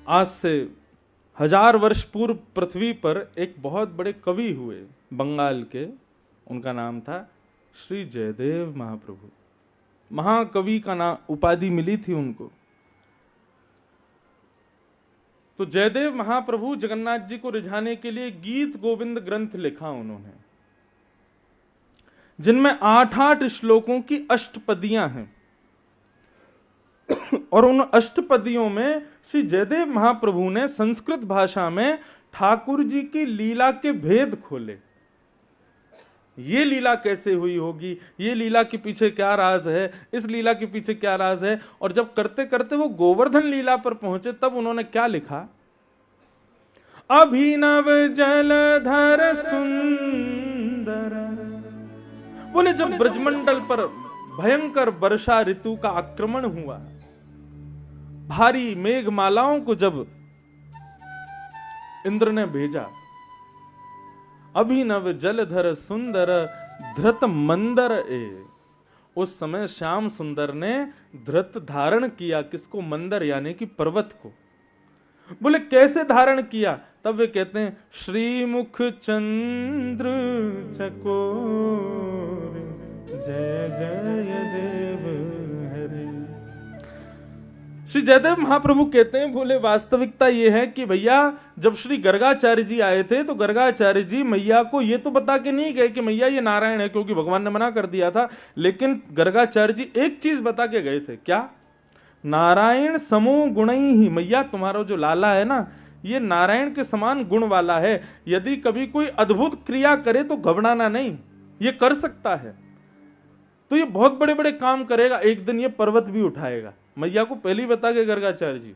आज से 1000 वर्ष पूर्व पृथ्वी पर एक बहुत बड़े कवि हुए बंगाल के, उनका नाम था श्री जयदेव महाप्रभु। महाकवि का नाम उपाधि मिली थी उनको। तो जयदेव महाप्रभु जगन्नाथ जी को रिझाने के लिए गीत गोविंद ग्रंथ लिखा उन्होंने, जिनमें 8-8 श्लोकों की अष्टपदियां हैं। और उन अष्टपदियों में श्री जयदेव महाप्रभु ने संस्कृत भाषा में ठाकुर जी की लीला के भेद खोले। ये लीला कैसे हुई होगी, ये लीला के पीछे क्या राज है, इस लीला के पीछे क्या राज है। और जब करते करते वो गोवर्धन लीला पर पहुंचे, तब उन्होंने क्या लिखा, अभिनव जलधर सुंदर। बोले जब ब्रजमंडल पर भयंकर वर्षा ऋतु का आक्रमण हुआ, भारी मेघमालाओं को जब इंद्र ने भेजा, अभिनव जलधर सुंदर धृत मंदर ए, उस समय श्याम सुंदर ने धृत धारण किया। किसको? मंदर यानी कि पर्वत को। बोले कैसे धारण किया? तब वे कहते हैं श्रीमुख चंद्र चकोर जय जय देव हरे। श्री जयदेव महाप्रभु कहते हैं, बोले वास्तविकता यह है कि भैया जब श्री गर्गाचार्य जी आए थे तो गर्गाचार्य जी मैया को ये तो बता के नहीं गए कि मैया ये नारायण है, क्योंकि भगवान ने मना कर दिया था। लेकिन गर्गाचार्य जी एक चीज बता के गए थे, क्या? नारायण समो गुणई ही, मैया तुम्हारा जो लाला है ना, ये नारायण के समान गुण वाला है। यदि कभी कोई अद्भुत क्रिया करे तो घबराना नहीं, ये कर सकता है, तो ये बहुत बड़े बड़े काम करेगा, एक दिन ये पर्वत भी उठाएगा। मैया को पहले ही बता के गर्गाचार्य जी।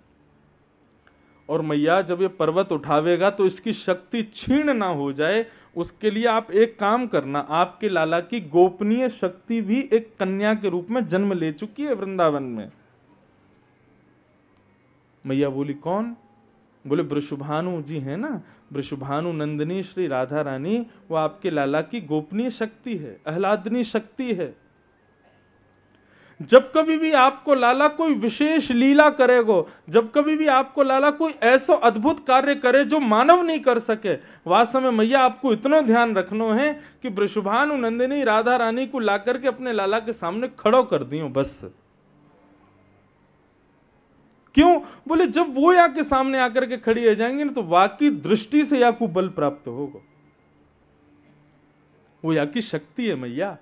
और मैया जब ये पर्वत उठावेगा तो इसकी शक्ति क्षीण ना हो जाए, उसके लिए आप एक काम करना, आपके लाला की गोपनीय शक्ति भी एक कन्या के रूप में जन्म ले चुकी है वृंदावन में। मैया बोली कौन? बोले वृषभानु जी है ना, वृषभानु नंदिनी श्री राधा रानी, वो आपके लाला की गोपनीय शक्ति है, आह्लादनी शक्ति है। जब कभी भी आपको लाला कोई विशेष लीला करेगो, जब कभी भी आपको लाला कोई ऐसा अद्भुत कार्य करे जो मानव नहीं कर सके, वास्तव में मैया आपको इतना ध्यान रखना है कि वृषभानु नंदिनी राधा रानी को लाकर के अपने लाला के सामने खड़ो कर दियो बस। क्यों? बोले जब वो या के सामने आकर के खड़ी हो जाएंगे ना, तो वाकई दृष्टि से या को बल प्राप्त होगा। वो या की शक्ति है मैया।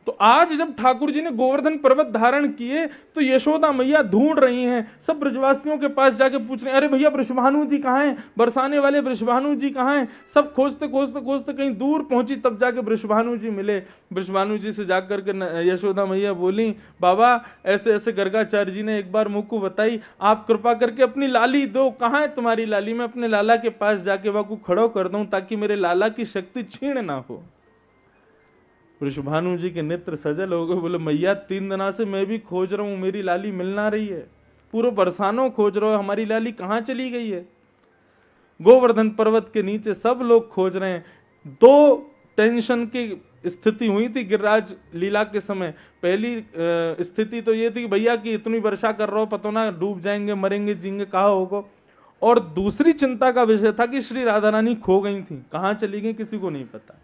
तो आज जब ठाकुर जी ने गोवर्धन पर्वत धारण किए तो यशोदा मैया ढूंढ रही हैं, सब ब्रजवासियों के पास जाके पूछ रहे हैं, अरे भैया वृषभानु जी कहाँ हैं, बरसाने वाले वृषभानु जी कहाँ हैं। सब खोजते खोजते खोजते कहीं दूर पहुंची, तब जाके वृषभानु जी मिले। वृषभानु जी से जाकर के यशोदा मैया बोली, बाबा ऐसे ऐसे गर्गाचार्य जी ने एक बार मुझ को बताई, आप कृपा करके अपनी लाली दो, कहाँ है तुम्हारी लाली, मैं अपने लाला के पास जाके वह को खड़ो कर दूं ताकि मेरे लाला की शक्ति क्षीण ना हो। वृषभानु जी के नेत्र सजल हो गए, बोले मैया 3 दिनों से मैं भी खोज रहा हूं, मेरी लाली मिल ना रही है, पूरे बरसानों खोज रहा हूं, हमारी लाली कहां चली गई है। गोवर्धन पर्वत के नीचे सब लोग खोज रहे हैं। 2 टेंशन की स्थिति हुई थी गिरिराज लीला के समय। पहली स्थिति तो ये थी कि भैया की इतनी वर्षा कर रहा हो, पता ना डूब जाएंगे, मरेंगे जींगे, कहा होगा। और दूसरी चिंता का विषय था कि श्री राधा रानी खो गई थी, कहां चली गई किसी को नहीं पता।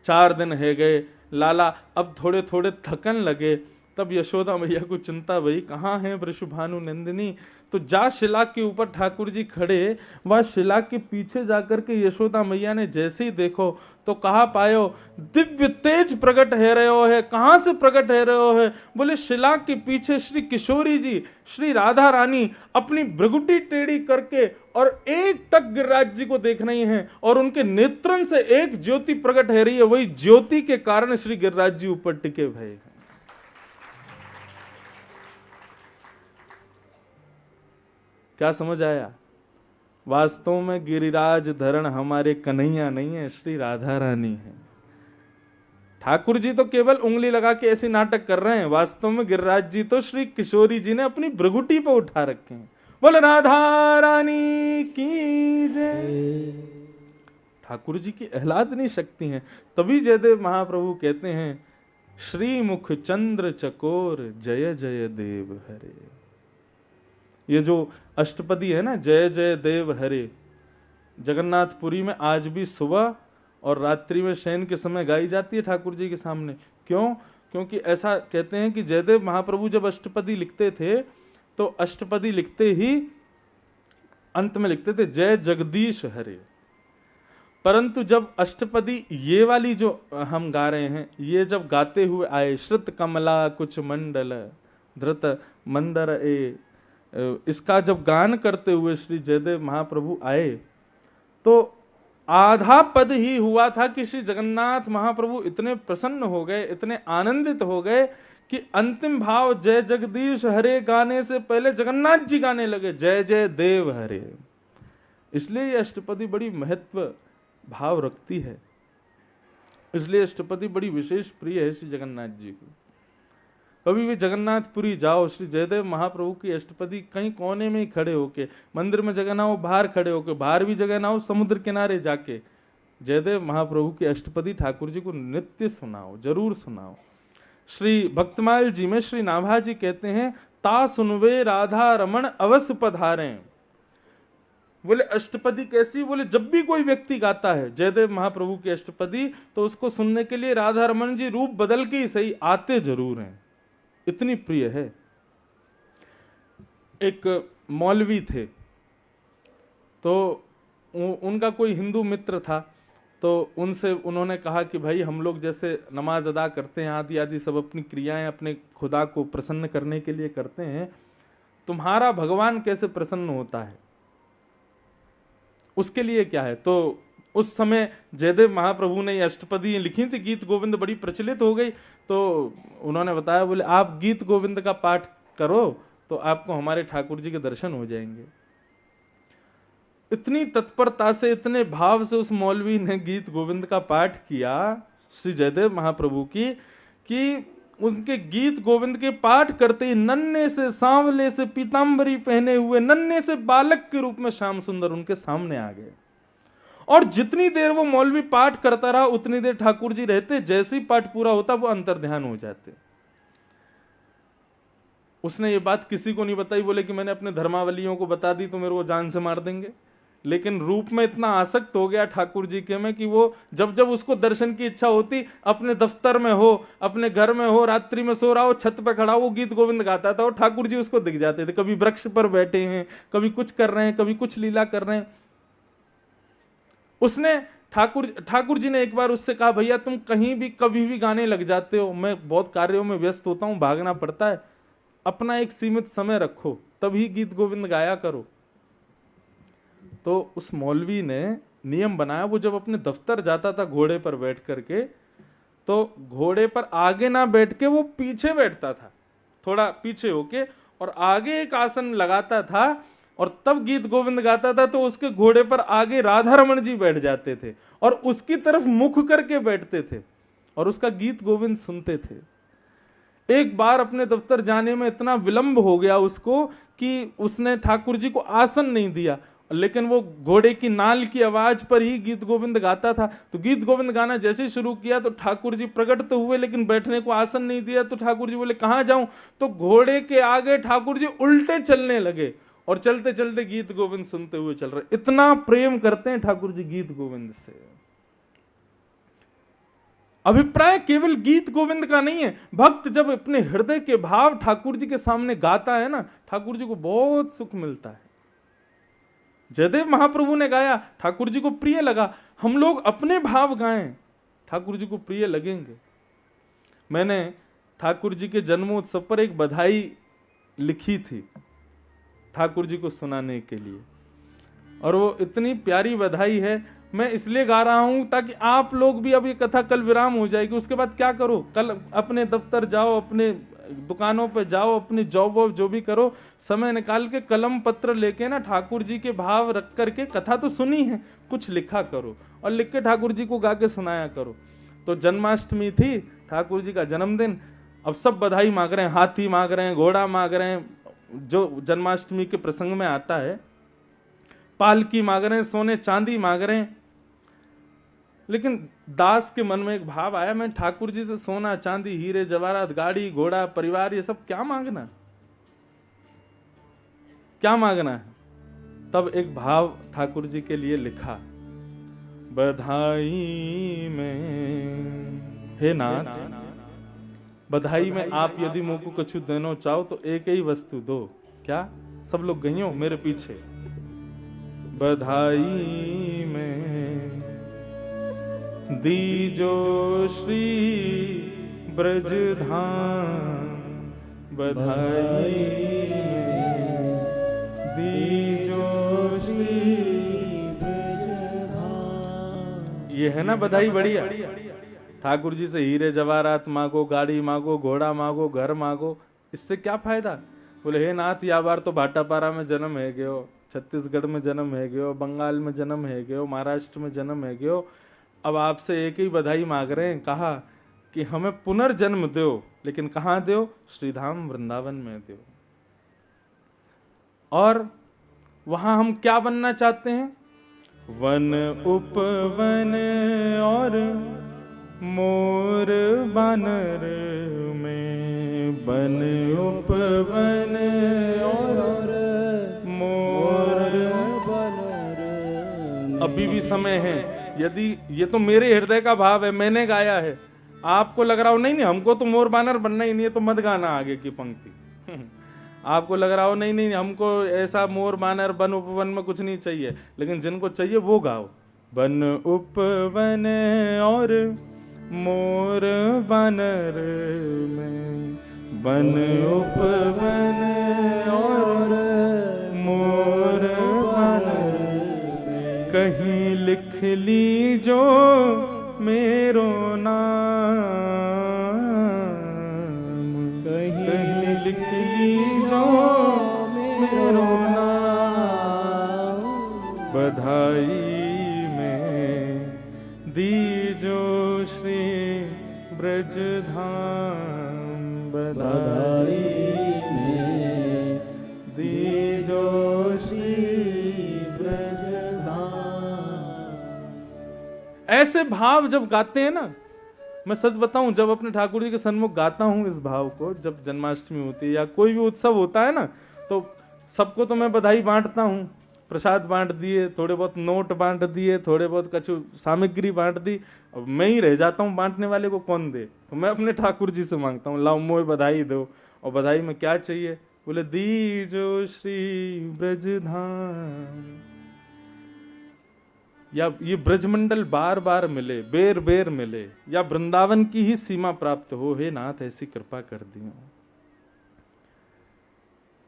4 दिन है गए, लाला अब थोड़े थोड़े थकन लगे, तब यशोदा मैया को चिंता भई कहाँ है वृषभानु नंदिनी। तो जा शिला के ऊपर ठाकुर जी खड़े, वह शिला के पीछे जाकर के यशोदा मैया ने जैसे ही देखो तो कहा पायो दिव्य तेज प्रकट है रहो है। कहाँ से प्रकट है रहो है? बोले शिला के पीछे श्री किशोरी जी, श्री राधा रानी अपनी भ्रगुटी टेढ़ी करके और एक टक गिरिराज जी को देख रही हैं, और उनके नेत्रन से एक ज्योति प्रकट है रही है। वही ज्योति के कारण श्री गिरिराज जी ऊपर टिके भय हैं। क्या समझ आया? वास्तव में गिरिराज धरण हमारे कन्हैया नहीं है, श्री राधा रानी है। ठाकुर जी तो केवल उंगली लगा के ऐसे नाटक कर रहे हैं, वास्तव में गिरिराज जी तो श्री किशोरी जी ने अपनी भ्रगुटी पर उठा रखे हैं। बोले राधा रानी की जय। ठाकुर जी की आह्लादनी शक्ति है। तभी जयदेव महाप्रभु कहते हैं श्री मुख चंद्र चकोर जय जय देव हरे। ये जो अष्टपदी है ना, जय जय देव हरे, जगन्नाथपुरी में आज भी सुबह और रात्रि में शयन के समय गाई जाती है ठाकुर जी के सामने। क्यों? क्योंकि ऐसा कहते हैं कि जयदेव महाप्रभु जब अष्टपदी लिखते थे तो अष्टपदी लिखते ही अंत में लिखते थे जय जगदीश हरे। परंतु जब अष्टपदी ये वाली जो हम गा रहे हैं, ये जब गाते हुए आए, श्रुत कमला कुछ मंडल धृत मंदर ए, इसका जब गान करते हुए श्री जयदेव महाप्रभु आए तो आधा पद ही हुआ था कि श्री जगन्नाथ महाप्रभु इतने प्रसन्न हो गए, इतने आनंदित हो गए कि अंतिम भाव जय जगदीश हरे गाने से पहले जगन्नाथ जी गाने लगे जय जय देव हरे। इसलिए ये अष्टपदी बड़ी महत्व भाव रखती है, इसलिए अष्टपदी बड़ी विशेष प्रिय है श्री जगन्नाथ जी को। कभी भी जगन्नाथपुरी जाओ, श्री जयदेव महाप्रभु की अष्टपदी कहीं कोने में ही खड़े होके, मंदिर में जगह ना हो बाहर खड़े होके, बाहर भी जगह ना हो समुद्र किनारे जाके जयदेव महाप्रभु की अष्टपदी ठाकुर जी को नित्य सुनाओ, जरूर सुनाओ। श्री भक्तमाल जी में श्री नाभा जी कहते हैं ता सुनवे राधा रमण अवश्य पधारें। बोले अष्टपदी कैसी? बोले जब भी कोई व्यक्ति गाता है जयदेव महाप्रभु की अष्टपदी तो उसको सुनने के लिए राधा रमन जी रूप बदल के ही सही आते जरूर हैं, इतनी प्रिय है। एक मौलवी थे तो उनका कोई हिंदू मित्र था, तो उनसे उन्होंने कहा कि भाई हम लोग जैसे नमाज अदा करते हैं आदि आदि सब अपनी क्रियाएं अपने खुदा को प्रसन्न करने के लिए करते हैं, तुम्हारा भगवान कैसे प्रसन्न होता है, उसके लिए क्या है? तो उस समय जयदेव महाप्रभु ने ये अष्टपदी लिखी थी, गीत गोविंद बड़ी प्रचलित हो गई, तो उन्होंने बताया बोले आप गीत गोविंद का पाठ करो तो आपको हमारे ठाकुर जी के दर्शन हो जाएंगे। इतनी तत्परता से, इतने भाव से उस मौलवी ने गीत गोविंद का पाठ किया श्री जयदेव महाप्रभु की कि उनके गीत गोविंद के पाठ करते ही नन्हे से सांवले से पीतांबरी पहने हुए नन्हे से बालक के रूप में श्याम सुंदर उनके सामने आ गए। और जितनी देर वो मौलवी पाठ करता रहा उतनी देर ठाकुर जी रहते, जैसे ही पाठ पूरा होता वो अंतर्ध्यान हो जाते। उसने ये बात किसी को नहीं बताई, बोले कि मैंने अपने धर्मावलियों को बता दी तो मेरे को जान से मार देंगे, लेकिन रूप में इतना आसक्त हो गया ठाकुर जी के में कि वो जब जब उसको दर्शन की इच्छा होती, अपने दफ्तर में हो, अपने घर में हो, रात्रि में सो रहा हो, छत पे खड़ा हो, वो गीत गोविंद गाता था और ठाकुर जी उसको दिख जाते थे। कभी वृक्ष पर बैठे हैं, कभी कुछ कर रहे हैं, कभी कुछ लीला कर रहे हैं। उसने ठाकुर जी ने एक बार उससे कहा भैया तुम कहीं भी कभी भी गाने लग जाते हो, मैं बहुत कार्यों में व्यस्त होता हूं, भागना पड़ता है, अपना एक सीमित समय रखो तभी गीत गोविंद गाया करो। तो उस मौलवी ने नियम बनाया, वो जब अपने दफ्तर जाता था घोड़े पर बैठ करके, तो घोड़े पर आगे ना बैठ के वो पीछे बैठता था, थोड़ा पीछे होके, और आगे एक आसन लगाता था और तब गीत गोविंद गाता था। तो उसके घोड़े पर आगे राधा रमन जी बैठ जाते थे और उसकी तरफ मुख करके बैठते थे और उसका गीत गोविंद सुनते थे। एक बार अपने दफ्तर जाने में इतना विलंब हो गया उसको कि उसने ठाकुर जी को आसन नहीं दिया, लेकिन वो घोड़े की नाल की आवाज पर ही गीत गोविंद गाता था। तो गीत गोविंद गाना जैसे ही शुरू किया तो ठाकुर जी प्रकट तो हुए, लेकिन बैठने को आसन नहीं दिया। तो ठाकुर जी बोले कहाँ जाऊं? तो घोड़े के आगे ठाकुर जी उल्टे चलने लगे और चलते चलते गीत गोविंद सुनते हुए चल रहे। इतना प्रेम करते हैं ठाकुर जी गीत गोविंद से। अभिप्राय केवल गीत गोविंद का नहीं है, भक्त जब अपने हृदय के भाव ठाकुर जी के सामने गाता है ना, ठाकुर जी को बहुत सुख मिलता है। जयदेव महाप्रभु ने गाया, ठाकुर जी को प्रिय लगा, हम लोग अपने भाव गाएं, ठाकुर जी को प्रिय लगेंगे। मैंने ठाकुर जी के जन्मोत्सव पर एक बधाई लिखी थी ठाकुर जी को सुनाने के लिए, और वो इतनी प्यारी बधाई है, मैं इसलिए गा रहा हूं ताकि आप लोग भी, अब ये कथा कल विराम हो जाएगी, उसके बाद क्या करो, कल अपने दफ्तर जाओ, अपने दुकानों पे जाओ, अपनी जॉब वॉब जो भी करो, समय निकाल के कलम पत्र लेके ना ठाकुर जी के भाव रख करके, कथा तो सुनी है, कुछ लिखा करो और लिख के ठाकुर जी को गा के सुनाया करो। तो जन्माष्टमी थी, ठाकुर जी का जन्मदिन, अब सब बधाई मांग रहे हैं, हाथी मांग रहे हैं, घोड़ा मांग रहे हैं, जो जन्माष्टमी के प्रसंग में आता है, पालकी मांग रहे हैं, सोने चांदी मांग रहे हैं। लेकिन दास के मन में एक भाव आया, मैं ठाकुर जी से सोना चांदी हीरे जवाहरात गाड़ी घोड़ा परिवार ये सब क्या मांगना, क्या मांगना है। तब एक भाव ठाकुर जी के लिए लिखा, बधाई में हे नाथ, बधाई में आप यदि मुझ को कछु देनो चाहो तो एक ही वस्तु दो। क्या? सब लोग गइयो मेरे पीछे। बधाई में दीजो श्री ब्रज धाम, बधाई में दीजो श्री ब्रज धाम। ये है ना बधाई बढ़िया। ठाकुर जी से हीरे जवाहरात मांगो, गाड़ी मांगो, घोड़ा मांगो, घर मांगो, इससे क्या फायदा। बोले हे नाथ, या बार तो भाटापारा में जन्म है गयो, छत्तीसगढ़ में जन्म है गयो, बंगाल में जन्म है गयो, महाराष्ट्र में जन्म है गयो, अब आपसे एक ही बधाई मांग रहे हैं। कहा कि हमें पुनर्जन्म दो, लेकिन कहाँ दो? श्रीधाम वृंदावन में दो। और वहां हम क्या बनना चाहते हैं? वन उपवन और मोर बानर में, वन उपवन और मोर बानर। अभी भी समय है। यदि ये तो मेरे हृदय का भाव है, मैंने गाया है, आपको लग रहा हो नहीं हमको तो मोर बानर बनना ही नहीं है, तो मत गाना आगे की पंक्ति। आपको लग रहा हो नहीं हमको ऐसा मोर बानर वन उपवन में कुछ नहीं चाहिए, लेकिन जिनको चाहिए वो गाओ। वन उपवन और मोर बानर में, वन उपवन और मोर बानर में, कहीं लिख लीजो मेरो नाम, कहीं लिख लीजो मेरो नाम, बधाई में दीजो श्री ब्रज धाम, बधाई में दीजो श्री ब्रज धाम। ऐसे भाव जब गाते हैं ना, मैं सच बताऊं, जब अपने ठाकुर जी के सन्मुख गाता हूं इस भाव को, जब जन्माष्टमी होती है या कोई भी उत्सव होता है ना, तो सबको तो मैं बधाई बांटता हूं, प्रसाद बांट दिए, थोड़े बहुत नोट बांट दिए, थोड़े बहुत कछु सामग्री बांट दी, अब मैं ही रह जाता हूँ, बांटने वाले को कौन दे। तो मैं अपने ठाकुर जी से मांगता हूँ, लाओ मोए बधाई दो। और बधाई में क्या चाहिए? बोले दीजो श्री ब्रज धाम, या ये ब्रजमंडल बार बार मिले, बेर बेर मिले, या वृंदावन की ही सीमा प्राप्त हो, हे नाथ ऐसी कृपा कर दियो।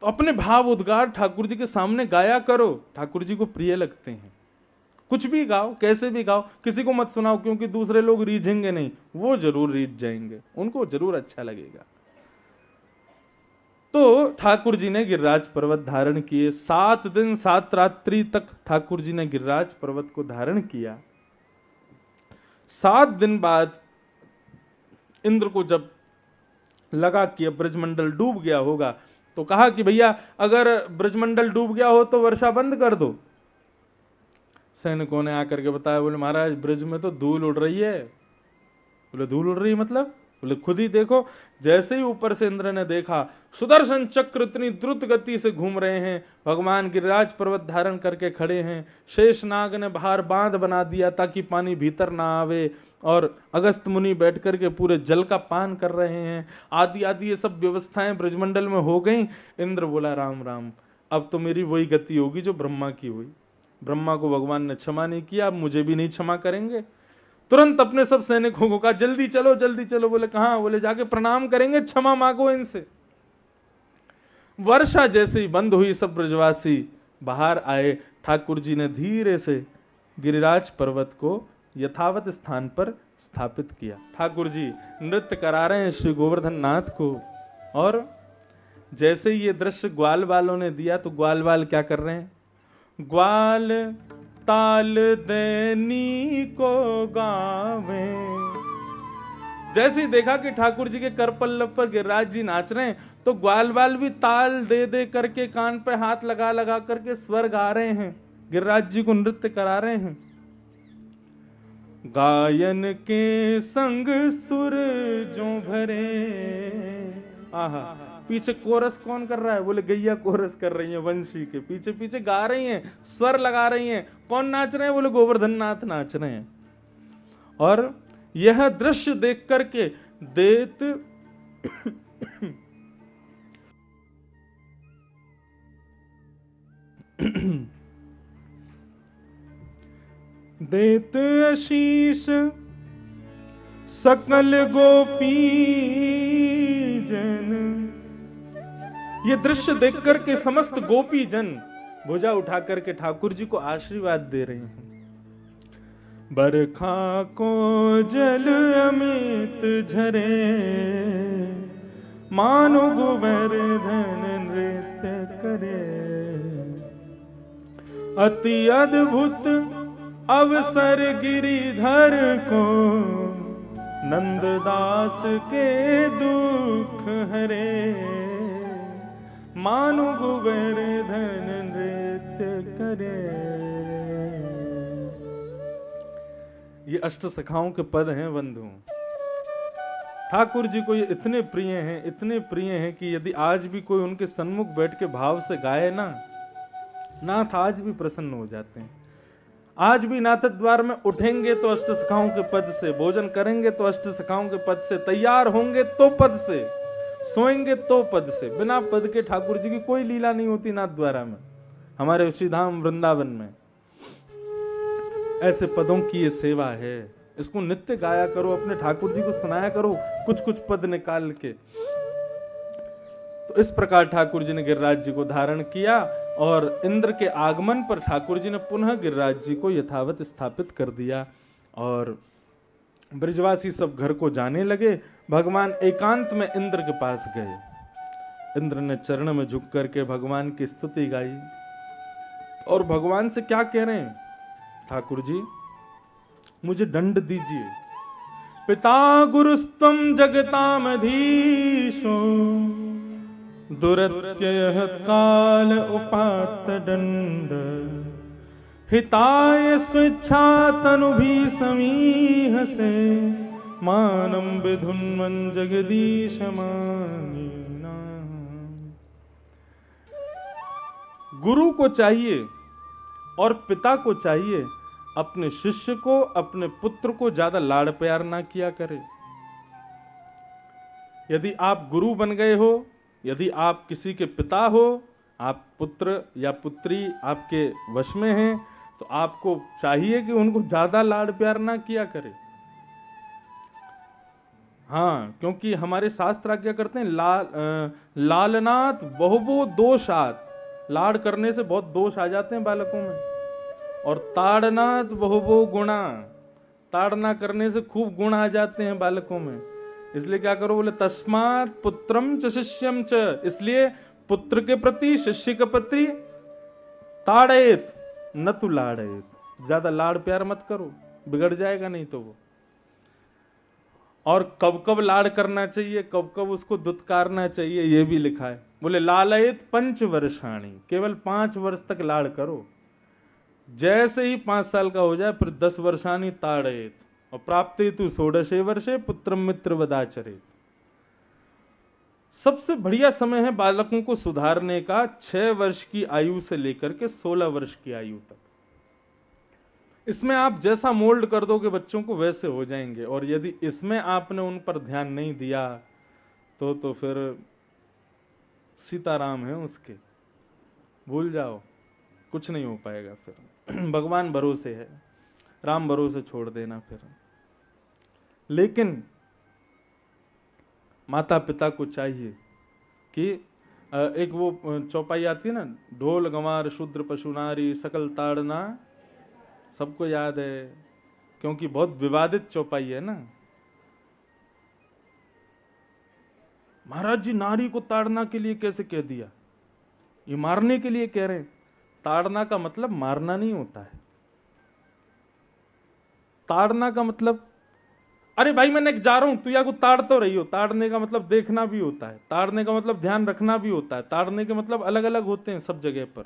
तो अपने भाव उद्गार ठाकुर जी के सामने गाया करो, ठाकुर जी को प्रिय लगते हैं। कुछ भी गाओ, कैसे भी गाओ, किसी को मत सुनाओ, क्योंकि दूसरे लोग रीझेंगे नहीं, वो जरूर रीझ जाएंगे, उनको जरूर अच्छा लगेगा। तो ठाकुर जी ने गिरिराज पर्वत धारण किए, 7 दिन 7 रात्रि तक ठाकुर जी ने गिरिराज पर्वत को धारण किया। 7 दिन बाद इंद्र को जब लगा कि अब ब्रजमंडल डूब गया होगा, तो कहा कि भैया अगर ब्रजमंडल डूब गया हो तो वर्षा बंद कर दो। सैनिकों ने आकर के बताया, बोले महाराज ब्रज में तो धूल उड़ रही है। बोले धूल उड़ रही मतलब? बोले खुद ही देखो। जैसे ही ऊपर से इंद्र ने देखा, सुदर्शन चक्र इतनी द्रुत गति से घूम रहे हैं, भगवान गिरिराज पर्वत धारण करके खड़े हैं, शेषनाग ने बाहर बांध बना दिया ताकि पानी भीतर ना आवे, और अगस्त मुनि बैठ करके पूरे जल का पान कर रहे हैं, आदि आदि ये सब व्यवस्थाएं ब्रजमंडल में हो गई। इंद्र बोला राम राम, अब तो मेरी वही गति होगी जो ब्रह्मा की हुई। ब्रह्मा को भगवान ने क्षमा नहीं किया, अब मुझे भी नहीं क्षमा करेंगे। तुरंत अपने सब सैनिकों को कहा जल्दी चलो जल्दी चलो। बोले कहां? बोले जाके प्रणाम करेंगे, क्षमा मांगो इनसे। वर्षा जैसे ही बंद हुई, सब ब्रजवासी बाहर आए। ठाकुर जी ने धीरे से गिरिराज पर्वत को यथावत स्थान पर स्थापित किया। ठाकुर जी नृत्य करा रहे हैं श्री गोवर्धन नाथ को, और जैसे ही ये दृश्य ग्वाल वालों ने दिया तो ग्वाल वाल क्या कर रहे हैं? ग्वाल ताल देनी को गावे। जैसे ही देखा कि ठाकुर जी के कर पल्लव पर गिरिराज जी नाच रहे हैं, तो ग्वाल वाल भी ताल दे दे करके, कान पे हाथ लगा लगा करके स्वर गा रहे हैं, गिरिराज जी को नृत्य करा रहे हैं। गायन के संग सुर जो भरे, आहा, पीछे कोरस कौन कर रहा है? बोले गैया कोरस कर रही है, वंशी के पीछे पीछे गा रही हैं, स्वर लगा रही हैं। कौन नाच रहे हैं? बोले गोवर्धन नाथ नाच रहे हैं। और यह दृश्य देख करके देत देत आशीष सकल गोपी जन। ये दृश्य देख करके समस्त गोपी जन भुजा उठा करके ठाकुर जी को आशीर्वाद दे रहे हैं। बरखा को जल अमित झरे, मानो गोवर्धन नृत्य करे। अति अद्भुत अवसर गिरिधर को, नंददास के दुख हरे। मानो गोवर्धन नृत्य करे। ये अष्ट सखाओं के पद हैं बंधु। ठाकुर जी को ये इतने प्रिय हैं, इतने प्रिय हैं कि यदि आज भी कोई उनके सन्मुख बैठ के भाव से गाए ना, नाथ आज भी प्रसन्न हो जाते हैं। आज भी नाथ द्वार में उठेंगे तो अष्ट सखाओं के पद से, भोजन करेंगे तो अष्ट सखाओं के पद से, तैयार होंगे तो पद से, सोएंगे तो पद से। बिना पद के ठाकुर जी की कोई लीला नहीं होती नाथ द्वारा में, हमारे उसीधाम वृंदावन में। ऐसे पदों की ये सेवा है, इसको नित्य गाया करो, अपने ठाकुर जी को सुनाया करो कुछ कुछ पद निकाल के। तो इस प्रकार ठाकुर जी ने गिरिराज जी को धारण किया और इंद्र के आगमन पर ठाकुर जी ने पुनः गिरिराज जी को यथावत स्थापित कर दिया और ब्रजवासी सब घर को जाने लगे। भगवान एकांत में इंद्र के पास गए। इंद्र ने चरण में झुक करके भगवान की स्तुति गाई और भगवान से क्या कह रहे हैं? ठाकुर जी मुझे दंड दीजिए। पिता गुरुस्तम जगतामधीशो, दुरत्ययः काल उपात्त दंड। हिताय स्वेच्छा तनुभि समीहसे, मानं विधुन्वन् जगदीश मानिना। गुरु को चाहिए और पिता को चाहिए अपने शिष्य को, अपने पुत्र को ज्यादा लाड़ प्यार ना किया करे। यदि आप गुरु बन गए हो, यदि आप किसी के पिता हो, आप पुत्र या पुत्री आपके वश में हैं, तो आपको चाहिए कि उनको ज्यादा लाड़ प्यार ना किया करे। हाँ, क्योंकि हमारे शास्त्र आज्ञा करते हैं लालनाथ बहुबो दोषात। लाड़ करने से बहुत दोष आ जाते हैं बालकों में। और ताड़नाथ बहुबो गुणा, ताड़ना करने से खूब गुण आ जाते हैं बालकों में। इसलिए क्या करो? बोले तस्मात् पुत्रम च शिष्यम च, इसलिए पुत्र के प्रति, शिष्य के प्रति ताड़ेत न तु लाड़ेत। ज्यादा लाड़ प्यार मत करो, बिगड़ जाएगा नहीं तो वो। और कब कब लाड़ करना चाहिए, कब कब उसको दुत्कारना चाहिए, ये भी लिखा है। बोले लालयत 5 वर्षाणी, केवल 5 वर्ष तक लाड़ करो। जैसे ही 5 साल का हो जाए फिर 10 वर्षानी ताड़यत, और प्राप्ति तु 16 वर्षे पुत्र मित्र वदाचरेत। सबसे बढ़िया समय है बालकों को सुधारने का 6 वर्ष की आयु से लेकर के 16 वर्ष की आयु तक। इसमें आप जैसा मोल्ड कर दोगे बच्चों को वैसे हो जाएंगे। और यदि इसमें आपने उन पर ध्यान नहीं दिया तो फिर सीताराम है उसके, भूल जाओ, कुछ नहीं हो पाएगा फिर। भगवान भरोसे है, राम भरोसे छोड़ देना फिर। लेकिन माता पिता को चाहिए कि एक वो चौपाई आती है ना, ढोल गंवार शूद्र पशु नारी सकल ताड़ना, सबको याद है क्योंकि बहुत विवादित चौपाई है ना। महाराज जी नारी को ताड़ना के लिए कैसे कह दिया? ये मारने के लिए कह रहे हैं। ताड़ना का मतलब मारना नहीं होता है। ताड़ना का मतलब, अरे भाई मैंने जा रहा हूं, तू या को ताड़ तो रही हो। ताड़ने का मतलब देखना भी होता है, ताड़ने का मतलब ध्यान रखना भी होता है। ताड़ने के मतलब अलग अलग होते हैं सब जगह पर।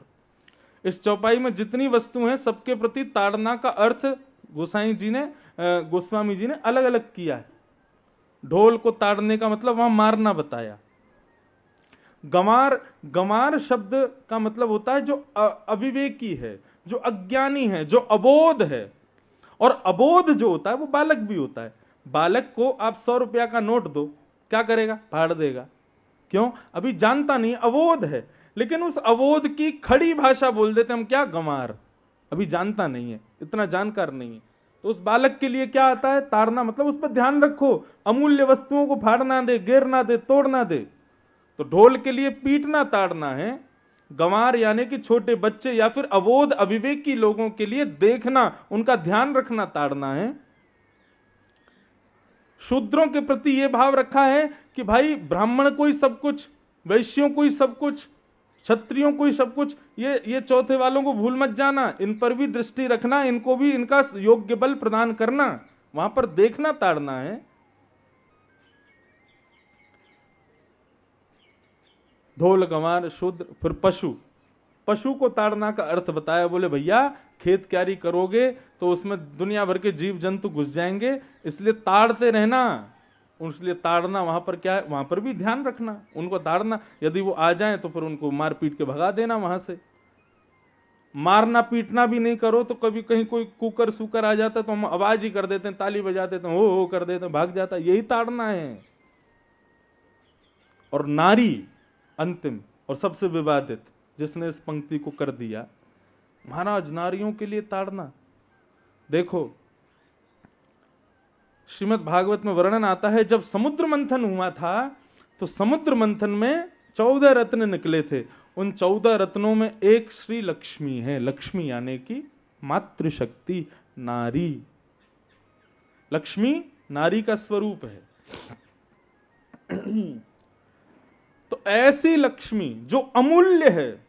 इस चौपाई में जितनी वस्तु हैं सबके प्रति ताड़ना का अर्थ गोस्वामी जी ने अलग अलग किया है। ढोल को ताड़ने का मतलब वहां मारना बताया। गंवार, गंवार शब्द का मतलब होता है जो अविवेकी है, जो अज्ञानी है, जो अबोध है। और अबोध जो होता है वो बालक भी होता है। बालक को आप 100 रुपया का नोट दो, क्या करेगा? फाड़ देगा। क्यों? अभी जानता नहीं, अबोध है। लेकिन उस अबोध की खड़ी भाषा बोल देते हम, क्या? गंवार। अभी जानता नहीं है, इतना जानकार नहीं है। तो उस बालक के लिए क्या आता है? ताड़ना। मतलब उस पर ध्यान रखो, अमूल्य वस्तुओं को फाड़ना दे, गिरना दे, तोड़ना दे। तो ढोल के लिए पीटना ताड़ना है। गंवार यानी कि छोटे बच्चे या फिर अबोध अविवेकी लोगों के लिए देखना, उनका ध्यान रखना ताड़ना है। शूद्रों के प्रति यह भाव रखा है कि भाई ब्राह्मण को ही सब कुछ, वैश्यों को ही सब कुछ, क्षत्रियों को ही सब कुछ। ये चौथे वालों को भूल मत जाना, इन पर भी दृष्टि रखना, इनको भी इनका योग्य बल प्रदान करना, वहां पर देखना ताड़ना है। ढोल, गंवार, शूद्र, फिर पशु। पशु को ताड़ना का अर्थ बताया, बोले भैया खेत क्यारी करोगे तो उसमें दुनिया भर के जीव जंतु घुस जाएंगे, इसलिए ताड़ते रहना। इसलिए ताड़ना वहां पर क्या है? वहां पर भी ध्यान रखना, उनको ताड़ना। यदि वो आ जाएं तो फिर उनको मार पीट के भगा देना वहां से। मारना पीटना भी नहीं करो तो कभी कहीं कोई कुकर सुकर आ जाता तो हम आवाज ही कर देते हैं, ताली बजा देते हैं, हो कर देते हैं, भाग जाता है। यही ताड़ना है। और नारी अंतिम और सबसे विवादित, जिसने इस पंक्ति को कर दिया, महाराज नारियों के लिए ताड़ना। देखो श्रीमद् भागवत में वर्णन आता है, जब समुद्र मंथन हुआ था तो समुद्र मंथन में 14 रत्न निकले थे। उन 14 रत्नों में एक श्री लक्ष्मी है। लक्ष्मी यानी कि मातृशक्ति, नारी। लक्ष्मी नारी का स्वरूप है। तो ऐसी लक्ष्मी जो अमूल्य है,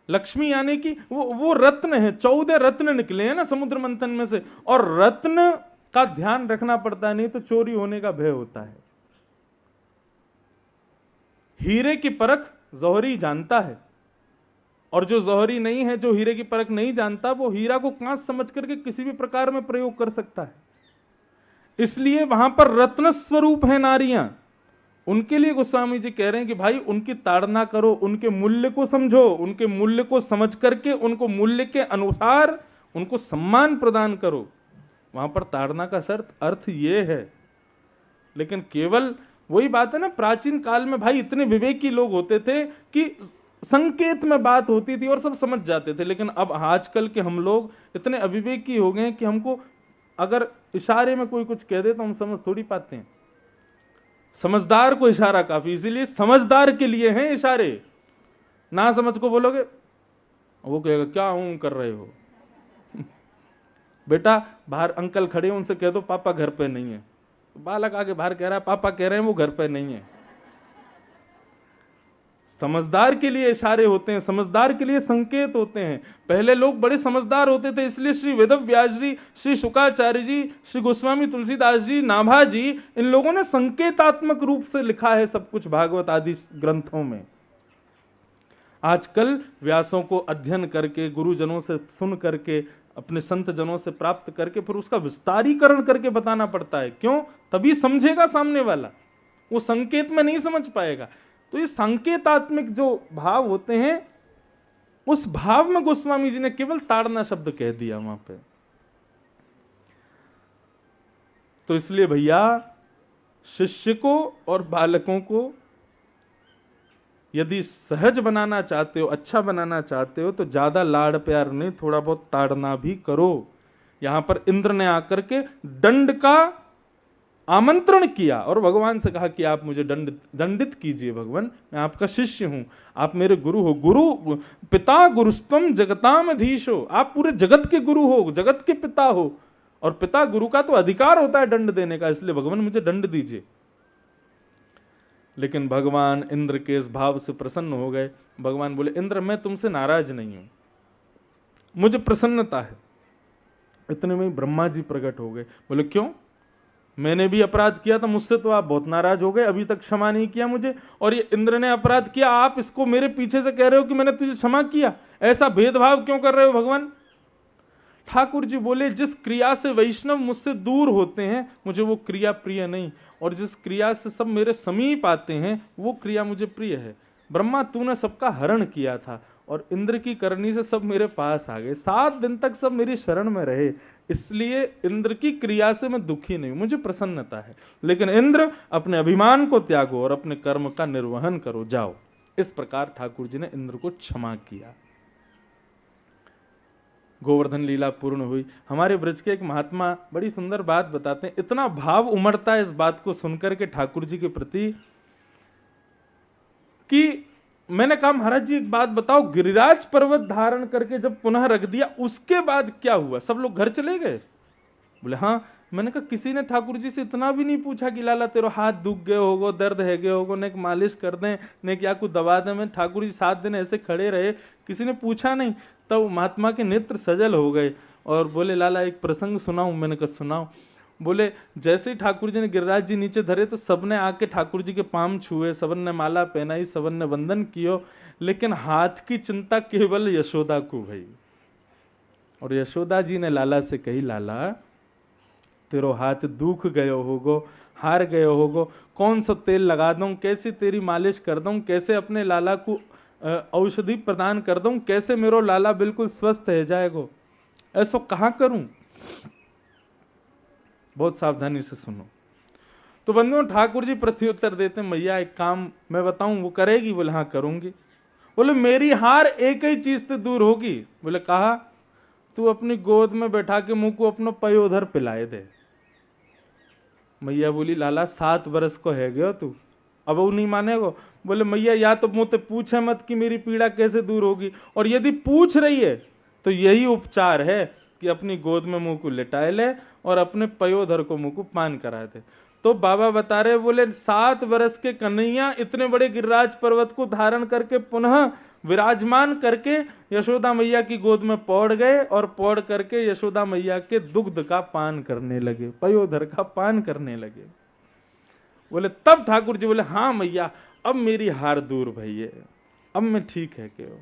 लक्ष्मी यानी कि वो रत्न है। 14 रत्न निकले हैं ना समुद्र मंथन में से, और रत्न का ध्यान रखना पड़ता है, नहीं तो चोरी होने का भय होता है। हीरे की परख जौहरी जानता है, और जो जौहरी नहीं है, जो हीरे की परख नहीं जानता, वो हीरा को कांच समझ करके किसी भी प्रकार में प्रयोग कर सकता है। इसलिए वहां पर रत्न स्वरूप है नारियां। उनके लिए गोस्वामी जी कह रहे हैं कि भाई उनकी ताड़ना करो, उनके मूल्य को समझो, उनके मूल्य को समझ करके उनको मूल्य के अनुसार उनको सम्मान प्रदान करो। वहां पर ताड़ना का अर्थ ये है। लेकिन केवल वही बात है ना, प्राचीन काल में भाई इतने विवेकी लोग होते थे कि संकेत में बात होती थी और सब समझ जाते थे। लेकिन अब आजकल के हम लोग इतने अविवेकी हो गए कि हमको अगर इशारे में कोई कुछ कह दे तो हम समझ थोड़ी पाते हैं। समझदार को इशारा काफी, इसीलिए समझदार के लिए हैं इशारे। ना समझ को बोलोगे वो कहेगा क्या हूं कर रहे हो। बेटा बाहर अंकल खड़े हैं, उनसे कह दो पापा घर पे नहीं है। बालक आगे बाहर कह रहा है पापा कह रहे हैं वो घर पे नहीं है। समझदार के लिए इशारे होते हैं, समझदार के लिए संकेत होते हैं। पहले लोग बड़े समझदार होते थे, इसलिए श्री वेदव्यास जी, श्री शुकाचार्य जी, श्री गोस्वामी तुलसीदास जी, नाभा जी, इन लोगों ने संकेतात्मक रूप से लिखा है सब कुछ भागवत आदि ग्रंथों में। आजकल व्यासों को अध्ययन करके, गुरुजनों से सुन करके, अपने संत जनों से प्राप्त करके फिर उसका विस्तारीकरण करके बताना पड़ता है। क्यों? तभी समझेगा सामने वाला, वो संकेत में नहीं समझ पाएगा। तो ये संकेतात्मक जो भाव होते हैं, उस भाव में गोस्वामी जी ने केवल ताड़ना शब्द कह दिया वहां पे। तो इसलिए भैया शिष्य को और बालकों को यदि सहज बनाना चाहते हो, अच्छा बनाना चाहते हो, तो ज्यादा लाड़ प्यार नहीं, थोड़ा बहुत ताड़ना भी करो। यहां पर इंद्र ने आकर के दंड का आमंत्रण किया और भगवान से कहा कि आप मुझे दंडित कीजिए भगवान, मैं आपका शिष्य हूं, आप मेरे गुरु हो। गुरु पिता गुरुस्तम जगताम अधीशो, आप पूरे जगत के गुरु हो, जगत के पिता हो, और पिता गुरु का तो अधिकार होता है दंड देने का, इसलिए भगवान मुझे दंड दीजिए। लेकिन भगवान इंद्र के इस भाव से प्रसन्न हो गए। भगवान बोले इंद्र मैं तुमसे नाराज नहीं हूं, मुझे प्रसन्नता है। इतने में ब्रह्मा जी प्रकट हो गए। बोले क्यों? मैंने भी अपराध किया था, मुझसे तो आप बहुत नाराज हो गए, अभी तक क्षमा नहीं किया मुझे, और ये इंद्र ने अपराध किया, आप इसको मेरे पीछे से कह रहे हो कि मैंने तुझे क्षमा किया। ऐसा भेदभाव क्यों कर रहे हो भगवान? ठाकुर जी बोले जिस क्रिया से वैष्णव मुझसे दूर होते हैं, मुझे वो क्रिया प्रिय नहीं। और जिस क्रिया से सब मेरे समीप आते हैं वो क्रिया मुझे प्रिय है। ब्रह्मा तूने सबका हरण किया था और इंद्र की करनी से सब मेरे पास आ गए, 7 दिन तक सब मेरी शरण में रहे, इसलिए इंद्र की क्रिया से मैं दुखी नहीं हूं, मुझे प्रसन्नता है। लेकिन इंद्र अपने अभिमान को त्यागो और अपने कर्म का निर्वहन करो, जाओ। इस प्रकार ठाकुर जी ने इंद्र को क्षमा किया। गोवर्धन लीला पूर्ण हुई। हमारे ब्रज के एक महात्मा बड़ी सुंदर बात बताते हैं, इतना भाव उमड़ता है इस बात को सुनकर के ठाकुर जी के प्रति कि मैंने कहा महाराज जी एक बात बताओ, गिरिराज पर्वत धारण करके जब पुनः रख दिया उसके बाद क्या हुआ? सब लोग घर चले गए? बोले हाँ। मैंने कहा किसी ने ठाकुर जी से इतना भी नहीं पूछा कि लाला तेरो हाथ दुख गए होगो, दर्द है गए होगो, ने मालिश कर दें, ने क्या कुछ दबा दें? मैं ठाकुर जी 7 दिन ऐसे खड़े रहे, किसी ने पूछा नहीं। तब महात्मा के नेत्र सजल हो गए और बोले लाला एक प्रसंग सुनाऊं? मैंने कहा सुनाओ। बोले जैसे ही ठाकुर जी ने गिरिराज जी नीचे धरे तो सबने आके ठाकुर जी के पांव छुए, सबन ने माला पहनाई, सबन ने वंदन कियो, लेकिन हाथ की चिंता केवल यशोदा को भई। और यशोदा जी ने लाला से कही, लाला तेरो हाथ दुख गयो होगो, हार गयो होगो, कौन सा तेल लगा दूं, कैसे तेरी मालिश कर दूं, कैसे अपने लाला को औषधि प्रदान कर दूं, कैसे मेरो लाला बिल्कुल स्वस्थ है जाएगो, ऐसा कहां करूं? बहुत सावधानी से सुनो। तो बंधुओं ठाकुर जी प्रत्युत्तर देते, मैया एक काम मैं बताऊं वो करेगी? बोले हाँ करूंगी। बोले मेरी हार एक ही चीज से दूर होगी। बोले कहा? तू अपनी गोद में बैठा के मुंह को अपना पयोधर पिलाए दे। मैया बोली लाला 7 बरस को है गयो तू, अब वो नहीं मानेगो? बोले मैया या तो मुझसे पूछे मत कि मेरी पीड़ा कैसे दूर होगी, और यदि पूछ रही है तो यही उपचार है कि अपनी गोद में मुंह को लिटाए ले और अपने पयोधर को मुंह को पान करा दे। तो बाबा बता रहे, बोले 7 बरस के कन्हैया इतने बड़े गिरिराज पर्वत को धारण करके पुनः विराजमान करके यशोदा मैया की गोद में पौड़ गए और पौड़ करके यशोदा मैया के दुग्ध का पान करने लगे, पयोधर का पान करने लगे। बोले तब ठाकुर जी बोले हाँ मैया अब मेरी हार दूर भई है, अब मैं ठीक है क्यों?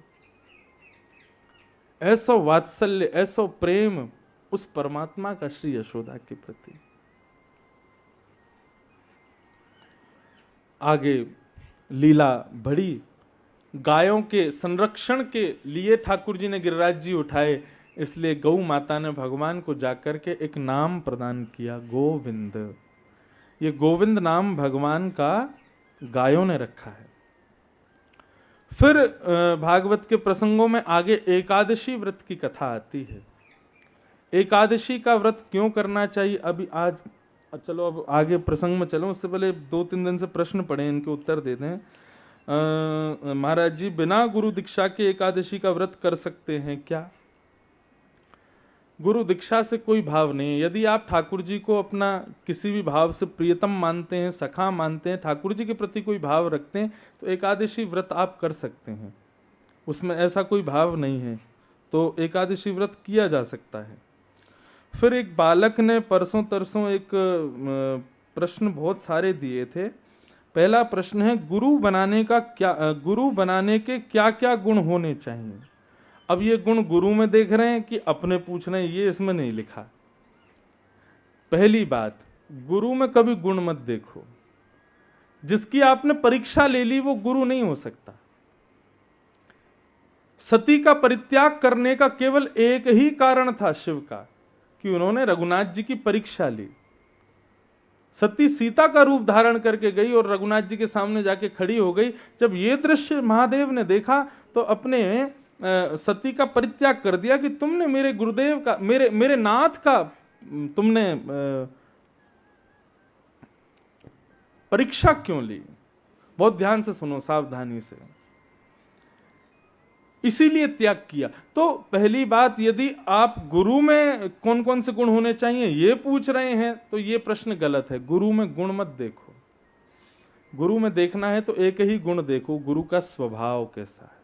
ऐसा वात्सल्य, ऐसा प्रेम उस परमात्मा का श्री यशोदा के प्रति। आगे लीला बढ़ी। गायों के संरक्षण के लिए ठाकुर जी ने गिरिराज जी उठाए, इसलिए गौ माता ने भगवान को जाकर के एक नाम प्रदान किया, गोविंद। ये गोविंद नाम भगवान का गायों ने रखा है। फिर भागवत के प्रसंगों में आगे एकादशी व्रत की कथा आती है। एकादशी का व्रत क्यों करना चाहिए? अभी आज चलो अब आगे प्रसंग में चलो, उससे पहले 2-3 दिन से प्रश्न पड़े, इनके उत्तर दे दें। महाराज जी बिना गुरु दीक्षा के एकादशी का व्रत कर सकते हैं क्या? गुरु दीक्षा से कोई भाव नहीं है। यदि आप ठाकुर जी को अपना किसी भी भाव से प्रियतम मानते हैं, सखा मानते हैं, ठाकुर जी के प्रति कोई भाव रखते हैं, तो एकादशी व्रत आप कर सकते हैं, उसमें ऐसा कोई भाव नहीं है, तो एकादशी व्रत किया जा सकता है। फिर एक बालक ने परसों तरसों एक प्रश्न बहुत सारे दिए थे। पहला प्रश्न है गुरु बनाने के क्या क्या गुण होने चाहिए? अब ये गुण गुरु में देख रहे हैं कि अपने पूछ रहे हैं, ये इसमें नहीं लिखा। पहली बात, गुरु में कभी गुण मत देखो। जिसकी आपने परीक्षा ले ली वो गुरु नहीं हो सकता। सती का परित्याग करने का केवल एक ही कारण था शिव का, कि उन्होंने रघुनाथ जी की परीक्षा ली। सती सीता का रूप धारण करके गई और रघुनाथ जी के सामने जाके खड़ी हो गई। जब ये दृश्य महादेव ने देखा तो अपने सती का परित्याग कर दिया कि तुमने मेरे गुरुदेव का, मेरे नाथ का तुमने परीक्षा क्यों ली? बहुत ध्यान से सुनो, सावधानी से। इसीलिए त्याग किया। तो पहली बात, यदि आप गुरु में कौन कौन से गुण होने चाहिए ये पूछ रहे हैं तो ये प्रश्न गलत है। गुरु में गुण मत देखो। गुरु में देखना है तो एक ही गुण देखो, गुरु का स्वभाव कैसा है।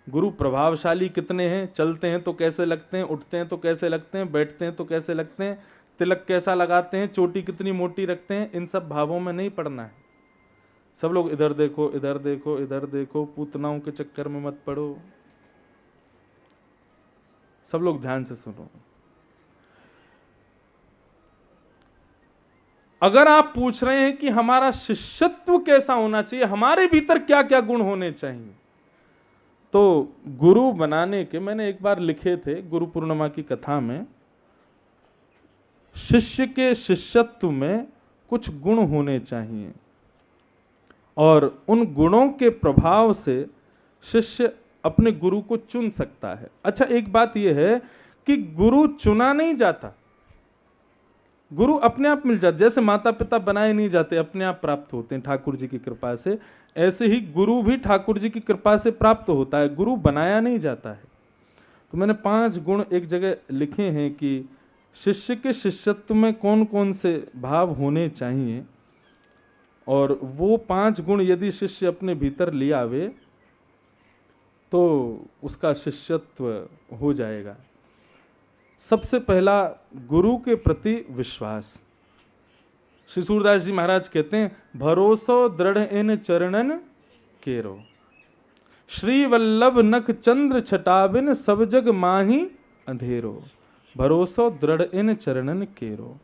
गुरु प्रभावशाली कितने हैं, चलते हैं तो कैसे लगते हैं, उठते हैं तो कैसे लगते हैं, बैठते हैं तो कैसे लगते हैं, तिलक कैसा लगाते हैं, चोटी कितनी मोटी रखते हैं, इन सब भावों में नहीं पड़ना है। सब लोग इधर देखो, इधर देखो, इधर देखो, पूतनाओं के चक्कर में मत पड़ो। सब लोग ध्यान से सुनो। अगर आप पूछ रहे हैं कि हमारा शिष्यत्व कैसा होना चाहिए, हमारे भीतर क्या क्या गुण होने चाहिए, तो गुरु बनाने के मैंने एक बार लिखे थे गुरु पूर्णिमा की कथा में, शिष्य के शिष्यत्व में कुछ गुण होने चाहिए और उन गुणों के प्रभाव से शिष्य अपने गुरु को चुन सकता है। अच्छा, एक बात यह है कि गुरु चुना नहीं जाता, गुरु अपने आप मिल जाते। जैसे माता पिता बनाए नहीं जाते, अपने आप प्राप्त होते हैं ठाकुर जी की कृपा से, ऐसे ही गुरु भी ठाकुर जी की कृपा से प्राप्त होता है, गुरु बनाया नहीं जाता है। तो मैंने 5 गुण एक जगह लिखे हैं कि शिष्य के शिष्यत्व में कौन कौन से भाव होने चाहिए, और वो 5 गुण यदि शिष्य अपने भीतर ले आवे तो उसका शिष्यत्व हो जाएगा। सबसे पहला, गुरु के प्रति विश्वास। श्री सूरदास जी महाराज कहते हैं, भरोसो दृढ़ इन चरणन केरो, श्री वल्लभ नख चंद्र छटाबिन सब जग माही अंधेरो, भरोसो दृढ़ इन चरणन केरो।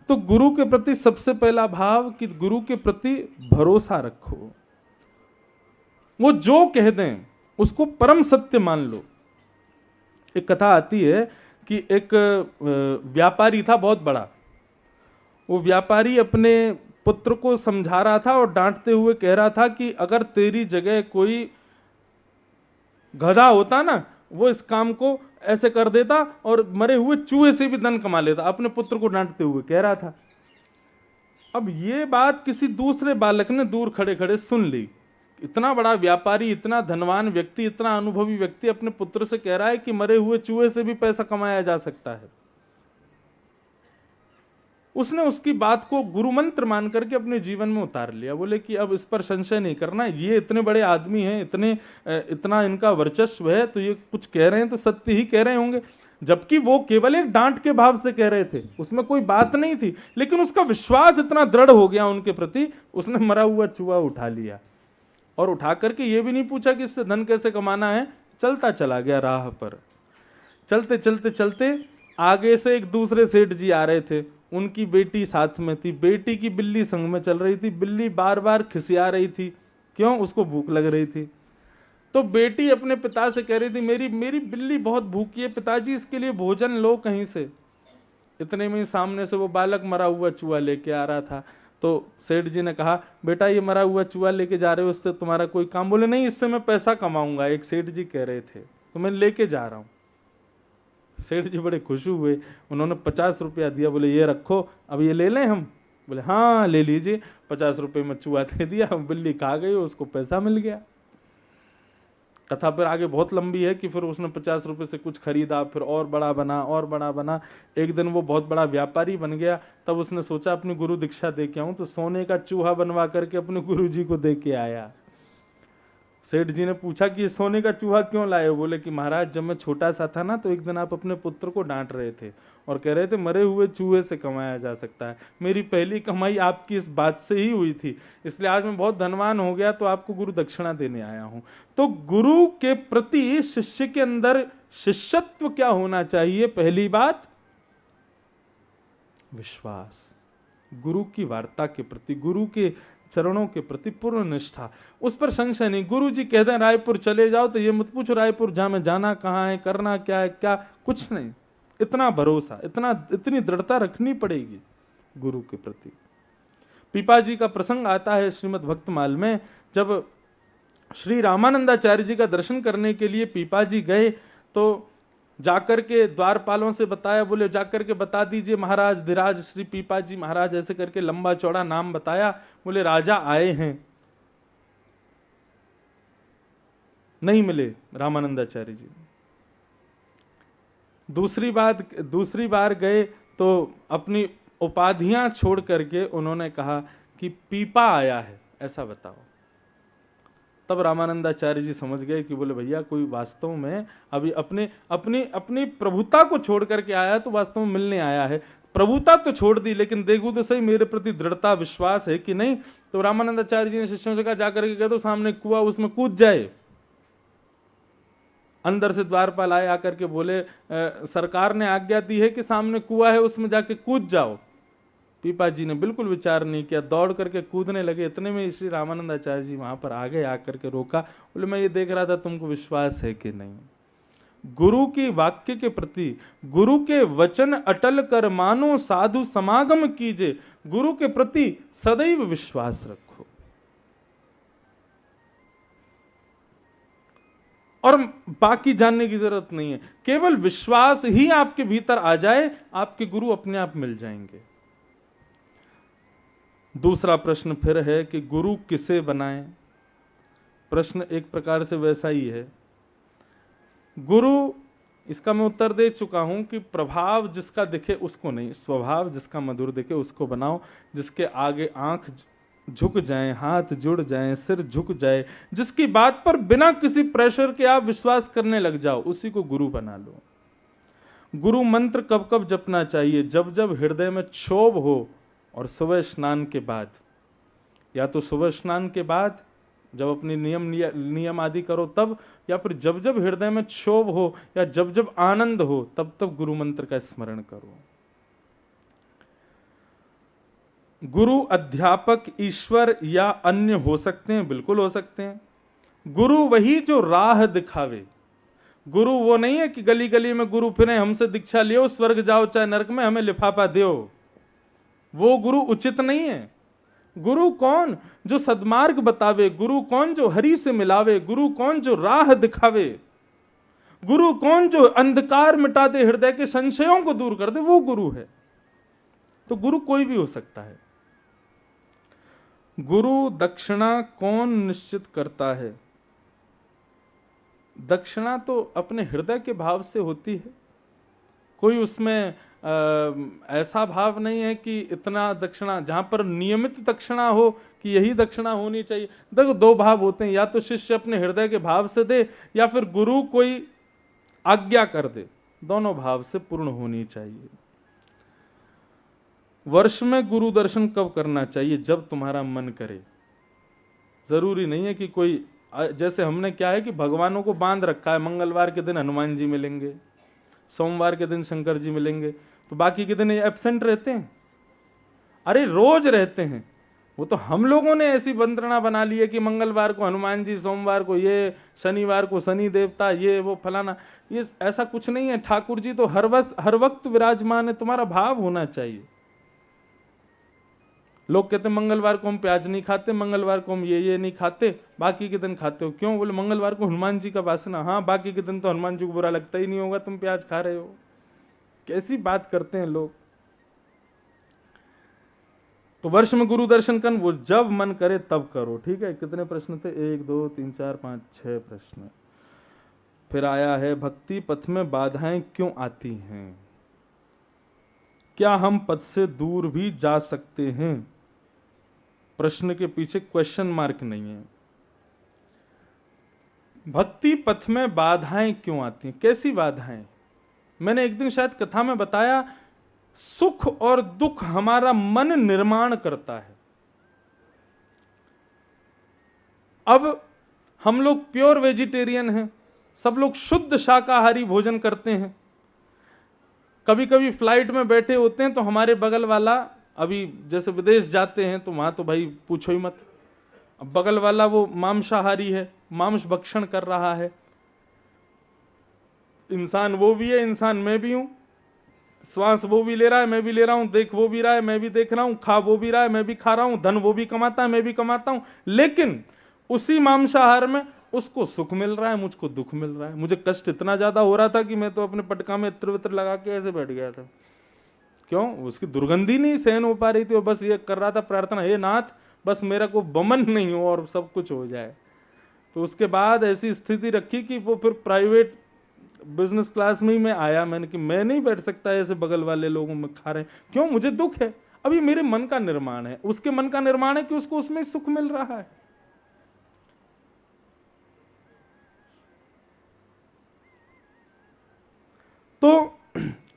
तो गुरु के प्रति सबसे पहला भाव कि गुरु के प्रति भरोसा रखो, वो जो कह दें उसको परम सत्य मान लो। एक कथा आती है कि एक व्यापारी था बहुत बड़ा, वो व्यापारी अपने पुत्र को समझा रहा था और डांटते हुए कह रहा था कि अगर तेरी जगह कोई गधा होता ना, वो इस काम को ऐसे कर देता और मरे हुए चूहे से भी धन कमा लेता। अपने पुत्र को डांटते हुए कह रहा था। अब ये बात किसी दूसरे बालक ने दूर खड़े खड़े सुन ली। इतना बड़ा व्यापारी, इतना धनवान व्यक्ति, इतना अनुभवी व्यक्ति अपने पुत्र से कह रहा है कि मरे हुए चूहे से भी पैसा कमाया जा सकता है। उसने उसकी बात को गुरु मंत्र मान करके अपने जीवन में उतार लिया। बोले कि अब इस पर संशय नहीं करना, ये इतने बड़े आदमी हैं, इतना इनका वर्चस्व है, तो ये कुछ कह रहे हैं तो सत्य ही कह रहे होंगे। जबकि वो केवल एक डांट के भाव से कह रहे थे, उसमें कोई बात नहीं थी, लेकिन उसका विश्वास इतना दृढ़ हो गया उनके प्रति, उसने मरा हुआ चूहा उठा लिया और उठा करके ये भी नहीं पूछा कि इससे धन कैसे कमाना है, चलता चला गया राह पर। चलते चलते चलते आगे से एक दूसरे सेठ जी आ रहे थे, उनकी बेटी साथ में थी, बेटी की बिल्ली संग में चल रही थी। बिल्ली बार बार खिसिया रही थी, क्यों? उसको भूख लग रही थी। तो बेटी अपने पिता से कह रही थी, मेरी बिल्ली बहुत भूखी है पिताजी, इसके लिए भोजन लो कहीं से। इतने में सामने से वो बालक मरा हुआ चूहा लेके आ रहा था। तो सेठ जी ने कहा, बेटा ये मरा हुआ चूहा लेके जा रहे हो, इससे तुम्हारा कोई काम? बोले नहीं, इससे मैं पैसा कमाऊंगा, एक सेठ जी कह रहे थे, तो मैं लेके जा रहा हूं। सेठ जी बड़े खुश हुए, उन्होंने 50 रुपया दिया। बोले ये रखो, अब ये ले लें हम? बोले हाँ ले लीजिए। 50 रुपये में चूहा दे दिया, बिल्ली खा गई, उसको पैसा मिल गया। कथा फिर आगे बहुत लंबी है कि फिर उसने 50 रुपये से कुछ खरीदा, फिर और बड़ा बना और बड़ा बना। एक दिन वो बहुत बड़ा व्यापारी बन गया। तब उसने सोचा अपनी गुरु दीक्षा दे के आऊं, तो सोने का चूहा बनवा करके अपने गुरु जी को दे के आया। सेठ जी ने पूछा कि ये सोने का चूहा क्यों लाए हो? बोले कि महाराज जब मैं छोटा सा था ना, तो एक दिन आप अपने पुत्र को डांट रहे थे और कह रहे थे मरे हुए चूहे से कमाया जा सकता है। मेरी पहली कमाई आपकी इस बात से ही हुई थी, इसलिए आज मैं बहुत धनवान हो गया, तो आपको गुरु दक्षिणा देने आया हूं। तो गुरु के प्रति शिष्य के अंदर शिष्यत्व क्या होना चाहिए? पहली बात विश्वास, गुरु की वार्ता के प्रति, गुरु के चरणों के प्रति पूर्ण निष्ठा, उस पर संशय नहीं। गुरु जी कह दें रायपुर चले जाओ, तो ये मत पूछो रायपुर में जाना कहाँ है, करना क्या है, क्या कुछ नहीं। इतना भरोसा, इतनी दृढ़ता रखनी पड़ेगी गुरु के प्रति। पीपा जी का प्रसंग आता है श्रीमद् भक्तमाल में, जब श्री रामानंदाचार्य जी का दर्शन करने के लिए पीपा जी गए, तो जाकर के द्वारपालों से बताया, बोले जाकर के बता दीजिए महाराज, धीराज श्री पीपा जी महाराज, ऐसे करके लंबा चौड़ा नाम बताया। बोले राजा आए हैं, नहीं मिले रामानंदाचार्य जी। दूसरी बार गए तो अपनी उपाधियां छोड़ करके उन्होंने कहा कि पीपा आया है, ऐसा बताओ। तब रामानंदाचार्य जी समझ गए कि बोले भैया कोई वास्तव में अभी अपनी प्रभुता को छोड़ करके आया, तो वास्तव में मिलने आया है। प्रभुता तो छोड़ दी, लेकिन देखो तो सही मेरे प्रति दृढ़ता विश्वास है कि नहीं। तो रामानंदाचार्य जी ने शिष्यों से कहा जाकर के कह दो सामने कुआं, उसमें कूद जाए। अंदर से द्वारपाल आए, आकर के बोले सरकार ने आज्ञा दी है कि सामने कुआं है, उसमें जाके कूद जाओ। पीपा जी ने बिल्कुल विचार नहीं किया, दौड़ करके कूदने लगे। इतने में श्री रामानंद आचार्य जी वहां पर आ गए, आकर के रोका, बोले मैं ये देख रहा था तुमको विश्वास है कि नहीं। गुरु की वाक्य के प्रति, गुरु के वचन अटल कर मानो साधु समागम कीजे, गुरु के प्रति सदैव विश्वास रखो। और बाकी जानने की जरूरत नहीं है, केवल विश्वास ही आपके भीतर आ जाए, आपके गुरु अपने आप मिल जाएंगे। दूसरा प्रश्न फिर है कि गुरु किसे बनाएं। प्रश्न एक प्रकार से वैसा ही है। गुरु, इसका मैं उत्तर दे चुका हूं कि प्रभाव जिसका दिखे उसको नहीं, स्वभाव जिसका मधुर दिखे उसको बनाओ। जिसके आगे आंख झुक जाएं, हाथ जुड़ जाएं, सिर झुक जाए, जिसकी बात पर बिना किसी प्रेशर के आप विश्वास करने लग जाओ, उसी को गुरु बना लो। गुरु मंत्र कब कब जपना चाहिए? जब जब हृदय में क्षोभ हो और सुबह स्नान के बाद। या तो सुबह स्नान के बाद जब अपनी नियम आदि करो तब, या फिर जब जब हृदय में क्षोभ हो या जब जब आनंद हो तब तब गुरु मंत्र का स्मरण करो। गुरु अध्यापक, ईश्वर या अन्य हो सकते हैं, बिल्कुल हो सकते हैं। गुरु वही जो राह दिखावे। गुरु वो नहीं है कि गली गली में गुरु फिरे, हमसे दीक्षा लियो स्वर्ग जाओ चाहे नरक में, हमें लिफाफा दियो। वो गुरु उचित नहीं है। गुरु कौन? जो सद्मार्ग बतावे। गुरु कौन? जो हरि से मिलावे। गुरु कौन? जो राह दिखावे। गुरु कौन? जो अंधकार मिटा दे, हृदय के संशयों को दूर कर दे, वो गुरु है। तो गुरु कोई भी हो सकता है। गुरु दक्षिणा कौन निश्चित करता है? दक्षिणा तो अपने हृदय के भाव से होती है। कोई उसमें ऐसा भाव नहीं है कि इतना दक्षिणा, जहां पर नियमित दक्षिणा हो कि यही दक्षिणा होनी चाहिए। देखो, दो भाव होते हैं, या तो शिष्य अपने हृदय के भाव से दे या फिर गुरु कोई आज्ञा कर दे। दोनों भाव से पूर्ण होनी चाहिए। वर्ष में गुरु दर्शन कब करना चाहिए? जब तुम्हारा मन करे। जरूरी नहीं है कि कोई, जैसे हमने क्या है कि भगवानों को बांध रखा है, मंगलवार के दिन हनुमान जी मिलेंगे, सोमवार के दिन शंकर जी मिलेंगे, तो बाकी के दिन ये एब्सेंट रहते हैं। अरे रोज रहते हैं। वो तो हम लोगों ने ऐसी वंदना बना ली है कि मंगलवार को हनुमान जी, सोमवार को ये, शनिवार को शनि देवता, ये वो फलाना। ये ऐसा कुछ नहीं है। ठाकुर जी तो हर वक्त विराजमान है। तुम्हारा भाव होना चाहिए। लोग कहते हैं मंगलवार को हम प्याज नहीं खाते, मंगलवार को हम ये नहीं खाते, बाकी के दिन खाते हो। क्यों? बोले मंगलवार को हनुमान जी का वासना। हाँ, बाकी के दिन तो हनुमान जी को बुरा लगता ही नहीं होगा तुम प्याज खा रहे हो। कैसी बात करते हैं लोग। तो वर्ष में गुरु दर्शन कर, वो जब मन करे तब करो। ठीक है। कितने प्रश्न थे? 1 2 3 4 5 6 प्रश्न। फिर आया है, भक्ति पथ में बाधाएं क्यों आती हैं? क्या हम पथ से दूर भी जा सकते हैं? प्रश्न के पीछे क्वेश्चन मार्क नहीं है। भक्ति पथ में बाधाएं क्यों आती हैं? कैसी बाधाएं? मैंने एक दिन शायद कथा में बताया, सुख और दुख हमारा मन निर्माण करता है। अब हम लोग प्योर वेजिटेरियन हैं, सब लोग शुद्ध शाकाहारी भोजन करते हैं। कभी कभी फ्लाइट में बैठे होते हैं तो हमारे बगल वाला, अभी जैसे विदेश जाते हैं तो वहां तो भाई पूछो ही मत, अब बगल वाला वो मांसाहारी है, मांस भक्षण कर रहा है। इंसान वो भी है, इंसान मैं भी हूं। श्वास वो भी ले रहा है, मैं भी ले रहा हूं। देख वो भी रहा है, मैं भी देख रहा हूं। खा वो भी रहा है, मैं भी खा रहा हूं। धन वो भी कमाता है, मैं भी कमाता हूं। लेकिन उसी मांसाहार में उसको सुख मिल रहा है, मुझको दुख मिल रहा है। मुझे कष्ट इतना ज्यादा हो रहा था कि मैं तो अपने पटका में इत्र वित्र लगा के ऐसे बैठ गया था। क्यों? उसकी दुर्गंधी नहीं सहन हो पा रही थी और बस ये कर रहा था प्रार्थना, हे नाथ बस मेरा को बमन नहीं हो और सब कुछ हो जाए। तो उसके बाद ऐसी स्थिति रखी कि वो फिर प्राइवेट बिजनेस क्लास में ही मैं आया। मैंने कि मैं नहीं बैठ सकता ऐसे बगल वाले लोगों में खा रहे हैं। क्यों? मुझे दुख है। अभी मेरे मन का निर्माण है, उसके मन का निर्माण है कि उसको उसमें सुख मिल रहा है। तो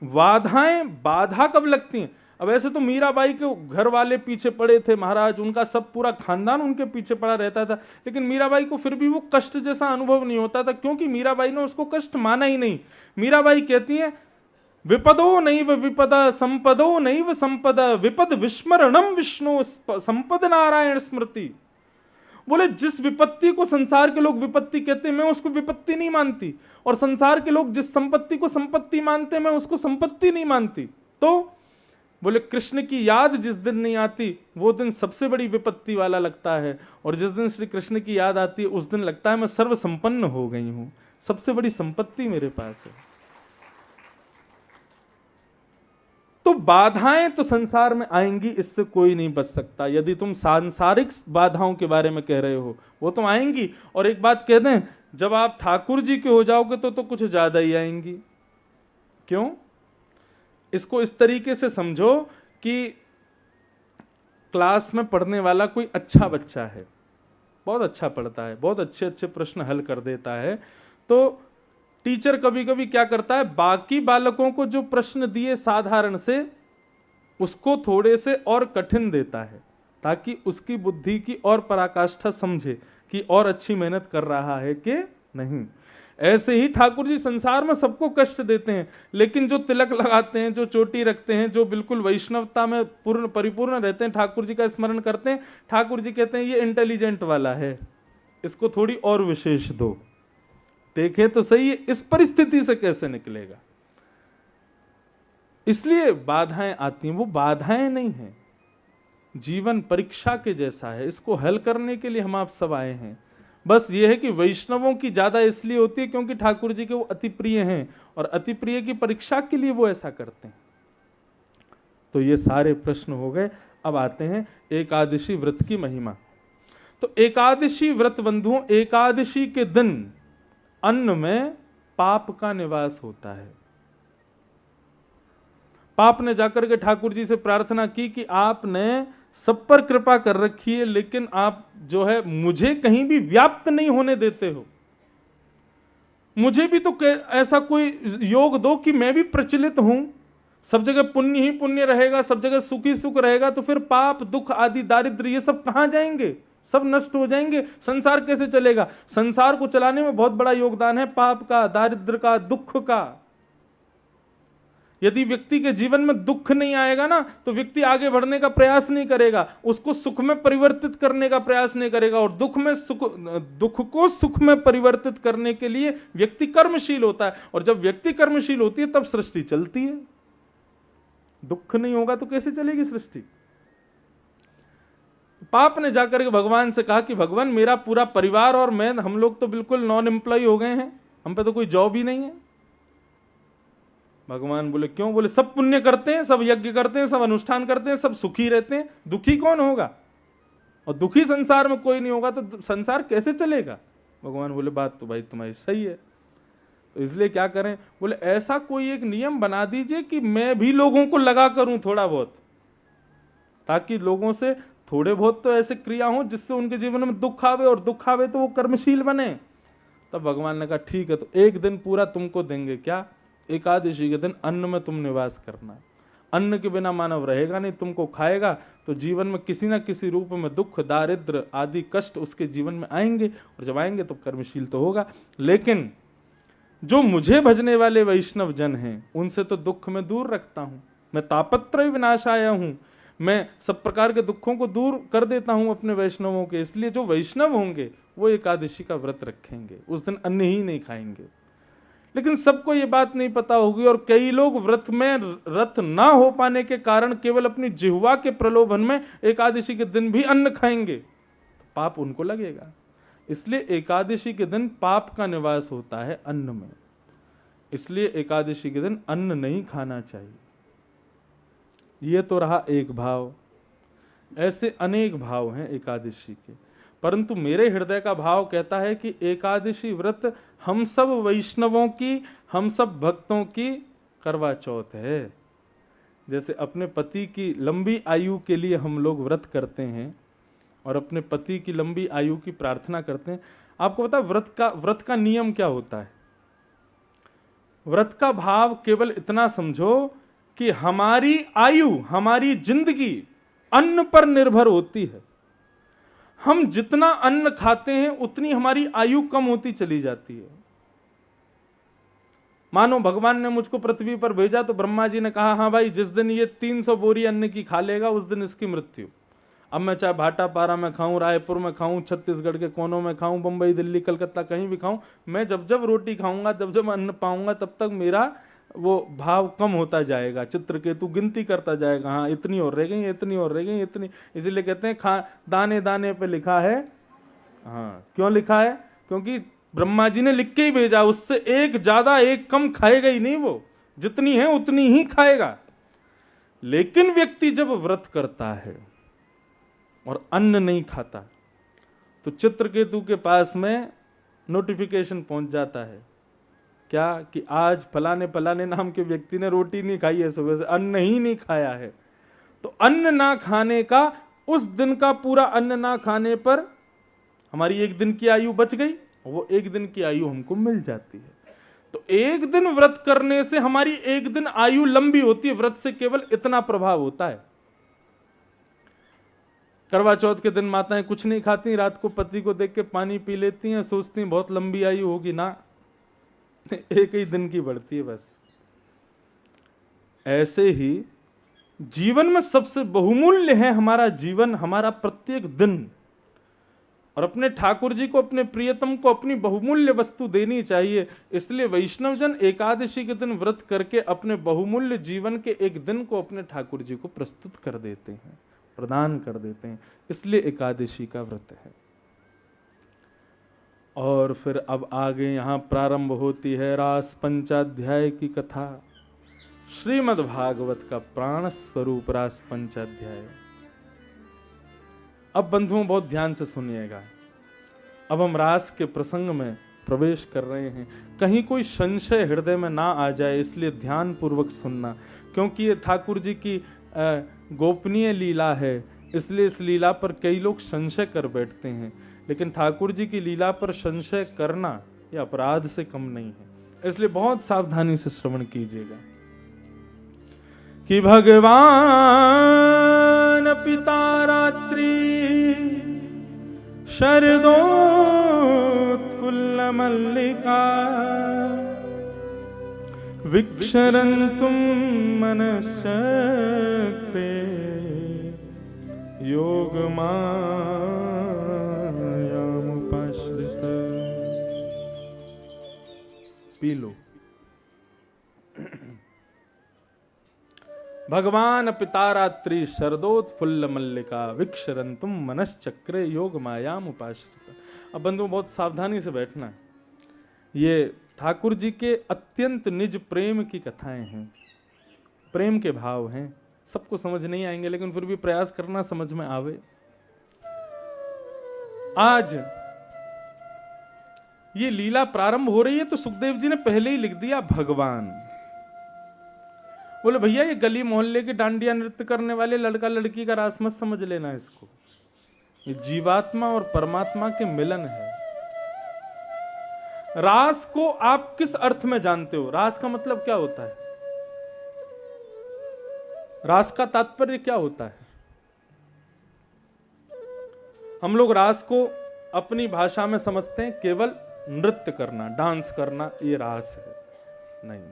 बाधा कब लगती हैं? अब ऐसे तो मीराबाई के घर वाले पीछे पड़े थे महाराज, उनका सब पूरा खानदान उनके पीछे पड़ा रहता था, लेकिन मीराबाई को फिर भी वो कष्ट जैसा अनुभव नहीं होता था, क्योंकि मीराबाई ने उसको कष्ट माना ही नहीं। मीराबाई कहती हैं विपदो नैव विपद संपदो नैव संपद विपद विस्मरणम विष्णु संपद नारायण स्मृति। बोले जिस विपत्ति को संसार के लोग विपत्ति कहते हैं मैं उसको विपत्ति नहीं मानती, और संसार के लोग जिस संपत्ति को संपत्ति मानते हैं मैं उसको संपत्ति नहीं मानती। तो बोले कृष्ण की याद जिस दिन नहीं आती वो दिन सबसे बड़ी विपत्ति वाला लगता है, और जिस दिन श्री कृष्ण की याद आती है उस दिन लगता है मैं सर्व संपन्न हो गई हूं, सबसे बड़ी संपत्ति मेरे पास है। तो बाधाएं तो संसार में आएंगी, इससे कोई नहीं बच सकता। यदि तुम सांसारिक बाधाओं के बारे में कह रहे हो वो तो आएंगी, और एक बात कह दें, जब आप ठाकुर जी के हो जाओगे तो कुछ ज्यादा ही आएंगी। क्यों? इसको इस तरीके से समझो कि क्लास में पढ़ने वाला कोई अच्छा बच्चा है, बहुत अच्छा पढ़ता है, बहुत अच्छे अच्छे प्रश्न हल कर देता है, तो टीचर कभी कभी क्या करता है, बाकी बालकों को जो प्रश्न दिए साधारण से उसको थोड़े से और कठिन देता है, ताकि उसकी बुद्धि की और पराकाष्ठा समझे कि और अच्छी मेहनत कर रहा है कि नहीं। ऐसे ही ठाकुर जी संसार में सबको कष्ट देते हैं, लेकिन जो तिलक लगाते हैं, जो चोटी रखते हैं, जो बिल्कुल वैष्णवता में पूर्ण परिपूर्ण रहते हैं, ठाकुर जी का स्मरण करते हैं, ठाकुर जी कहते हैं ये इंटेलिजेंट वाला है, इसको थोड़ी और विशेष दो। देखें तो सही है इस परिस्थिति से कैसे निकलेगा। इसलिए बाधाएं आती हैं, वो बाधाएं नहीं हैं, जीवन परीक्षा के जैसा है, इसको हल करने के लिए हम आप सब आए हैं। बस ये है कि वैष्णवों की ज्यादा इसलिए होती है क्योंकि ठाकुर जी के वो अति प्रिय हैं, और अति प्रिय की परीक्षा के लिए वो ऐसा करते हैं। तो ये सारे प्रश्न हो गए। अब आते हैं एकादशी व्रत की महिमा। तो एकादशी व्रत बंधुओं, एकादशी के दिन अन्न में पाप का निवास होता है। पाप ने जाकर के ठाकुर जी से प्रार्थना की कि आपने सब पर कृपा कर रखी है, लेकिन आप जो है मुझे कहीं भी व्याप्त नहीं होने देते हो, मुझे भी तो ऐसा कोई योग दो कि मैं भी प्रचलित हूं। सब जगह पुण्य ही पुण्य रहेगा, सब जगह सुख ही सुख रहेगा, तो फिर पाप दुख आदि दारिद्र्य ये सब कहां जाएंगे, सब नष्ट हो जाएंगे। संसार कैसे चलेगा? संसार को चलाने में बहुत बड़ा योगदान है पाप का, दारिद्र्य का, दुख का। यदि व्यक्ति के जीवन में दुख नहीं आएगा ना, तो व्यक्ति आगे बढ़ने का प्रयास नहीं करेगा, उसको सुख में परिवर्तित करने का प्रयास नहीं करेगा, और दुख को सुख में परिवर्तित करने के लिए व्यक्ति कर्मशील होता है, और जब व्यक्ति कर्मशील होती है तब सृष्टि चलती है। दुख नहीं होगा तो कैसे चलेगी सृष्टि? पाप ने जाकर के भगवान से कहा कि भगवान मेरा पूरा परिवार और मैं, हम लोग तो बिल्कुल नॉन एम्प्लॉय हो गए हैं, हम पे तो कोई जॉब ही नहीं है। भगवान बोले क्यों? बोले सब पुण्य करते हैं, सब यज्ञ करते हैं, सब अनुष्ठान करते हैं, सब सुखी रहते हैं, दुखी कौन होगा? और दुखी संसार में कोई नहीं होगा तो संसार कैसे चलेगा? भगवान बोले बात तो भाई तुम्हारी सही है, तो इसलिए क्या करें? बोले ऐसा कोई एक नियम बना दीजिए कि मैं भी लोगों को लगा करूं थोड़ा बहुत, ताकि लोगों से थोड़े बहुत तो ऐसे क्रिया हो जिससे उनके जीवन में दुख आवे, और दुख आवे तो वो कर्मशील बने। तब भगवान ने कहा ठीक है, तो एक दिन पूरा तुमको देंगे। क्या? एकादशी के दिन अन्न में तुम निवास करना। अन्न के बिना मानव रहेगा नहीं, तुमको खाएगा तो जीवन में किसी ना किसी रूप में दुख दारिद्र आदि कष्ट उसके जीवन में आएंगे, और जब आएंगे तो कर्मशील तो होगा। लेकिन जो मुझे भजने वाले वैष्णव जन हैं उनसे तो दुख में दूर रखता हूं, मैं तापत्रय विनाशाय हूं, मैं सब प्रकार के दुखों को दूर कर देता हूं अपने वैष्णवों के। इसलिए जो वैष्णव होंगे वो एकादशी का व्रत रखेंगे, उस दिन अन्न ही नहीं खाएंगे। लेकिन सबको ये बात नहीं पता होगी, और कई लोग व्रत में रत ना हो पाने के कारण केवल अपनी जिह्वा के प्रलोभन में एकादशी के दिन भी अन्न खाएंगे, पाप उनको लगेगा। इसलिए एकादशी के दिन पाप का निवास होता है अन्न में, इसलिए एकादशी के दिन अन्न नहीं खाना चाहिए। ये तो रहा एक भाव। ऐसे अनेक भाव हैं एकादशी के, परंतु मेरे हृदय का भाव कहता है कि एकादशी व्रत हम सब वैष्णवों की, हम सब भक्तों की करवा चौथ है। जैसे अपने पति की लंबी आयु के लिए हम लोग व्रत करते हैं और अपने पति की लंबी आयु की प्रार्थना करते हैं। आपको पता व्रत का नियम क्या होता है? व्रत का भाव केवल इतना समझो कि हमारी आयु, हमारी जिंदगी अन्न पर निर्भर होती है। हम जितना अन्न खाते हैं उतनी हमारी आयु कम होती चली जाती है। मानो भगवान ने मुझको पृथ्वी पर भेजा तो ब्रह्मा जी ने कहा हाँ भाई जिस दिन ये 300 बोरी अन्न की खा लेगा उस दिन इसकी मृत्यु। अब मैं चाहे भाटापारा में खाऊं, रायपुर में खाऊं, छत्तीसगढ़ के कोनों में खाऊं, बंबई, दिल्ली, कलकत्ता, कहीं भी खाऊं, मैं जब जब रोटी खाऊंगा, जब जब अन्न पाऊंगा, तब तक मेरा वो भाव कम होता जाएगा। चित्रकेतु गिनती करता जाएगा, हाँ इतनी और रह गई, इतनी और रह गई, इतनी। इसीलिए कहते हैं दाने दाने पे लिखा है। हाँ, क्यों लिखा है? क्योंकि ब्रह्मा जी ने लिख के ही भेजा, उससे एक ज्यादा एक कम खाएगा ही नहीं, वो जितनी है उतनी ही खाएगा। लेकिन व्यक्ति जब व्रत करता है और अन्न नहीं खाता तो चित्रकेतु के पास में नोटिफिकेशन पहुंच जाता है क्या कि आज फलाने फलाने नाम के व्यक्ति ने रोटी नहीं खाई है, सुबह से अन्न ही नहीं खाया है। तो अन्न ना खाने का, उस दिन का पूरा अन्न ना खाने पर हमारी एक दिन की आयु बच गई, वो एक दिन की आयु हमको मिल जाती है। तो एक दिन व्रत करने से हमारी एक दिन आयु लंबी होती है। व्रत से केवल इतना प्रभाव होता है। करवा चौथ के दिन माताएं कुछ नहीं खाती, रात को पति को देख के पानी पी लेती हैं, सोचती हैं बहुत लंबी आयु होगी ना, एक ही दिन की बढ़ती है बस। ऐसे ही जीवन में सबसे बहुमूल्य है हमारा जीवन, हमारा प्रत्येक दिन। और अपने ठाकुर जी को, अपने प्रियतम को अपनी बहुमूल्य वस्तु देनी चाहिए। इसलिए वैष्णवजन एकादशी के दिन व्रत करके अपने बहुमूल्य जीवन के एक दिन को अपने ठाकुर जी को प्रस्तुत कर देते हैं, प्रदान कर देते हैं। इसलिए एकादशी का व्रत है। और फिर अब आगे यहां प्रारंभ होती है रास पंचाध्याय की कथा। श्रीमद् भागवत का प्राण स्वरूप रास पंचाध्याय। अब बंधुओं बहुत ध्यान से सुनिएगा। अब हम रास के प्रसंग में प्रवेश कर रहे हैं। कहीं कोई संशय हृदय में ना आ जाए, इसलिए ध्यान पूर्वक सुनना, क्योंकि ये ठाकुर जी की गोपनीय लीला है। इसलिए इस लीला पर कई लोग संशय कर बैठते हैं, लेकिन ठाकुर जी की लीला पर संशय करना यह अपराध से कम नहीं है। इसलिए बहुत सावधानी से श्रवण कीजिएगा कि भगवान पिता रात्रि शरदोत्फुल्ल मल्लिका विक्षरन्तुं मनश्चक्रे योगमायामुपाश्रित। P low. भगवान पितारात्रि शरदोत्फुल्ल मल्लिका विक्षरन्तुम मनश्चक्रे योग मायाम उपाश्रित। अब बंधुओं बहुत सावधानी से बैठना। ये ठाकुर जी के अत्यंत निज प्रेम की कथाएं हैं, प्रेम के भाव हैं। सबको समझ नहीं आएंगे, लेकिन फिर भी प्रयास करना समझ में आवे। आज ये लीला प्रारंभ हो रही है तो सुखदेव जी ने पहले ही लिख दिया भगवान। बोले भैया ये गली मोहल्ले के डांडिया नृत्य करने वाले लड़का लड़की का रास मत समझ लेना इसको। ये जीवात्मा और परमात्मा के मिलन है। रास को आप किस अर्थ में जानते हो? रास का मतलब क्या होता है? रास का तात्पर्य क्या होता है? हम लोग रास को अपनी भाषा में समझते हैं केवल नृत्य करना, डांस करना, ये रास है। नहीं,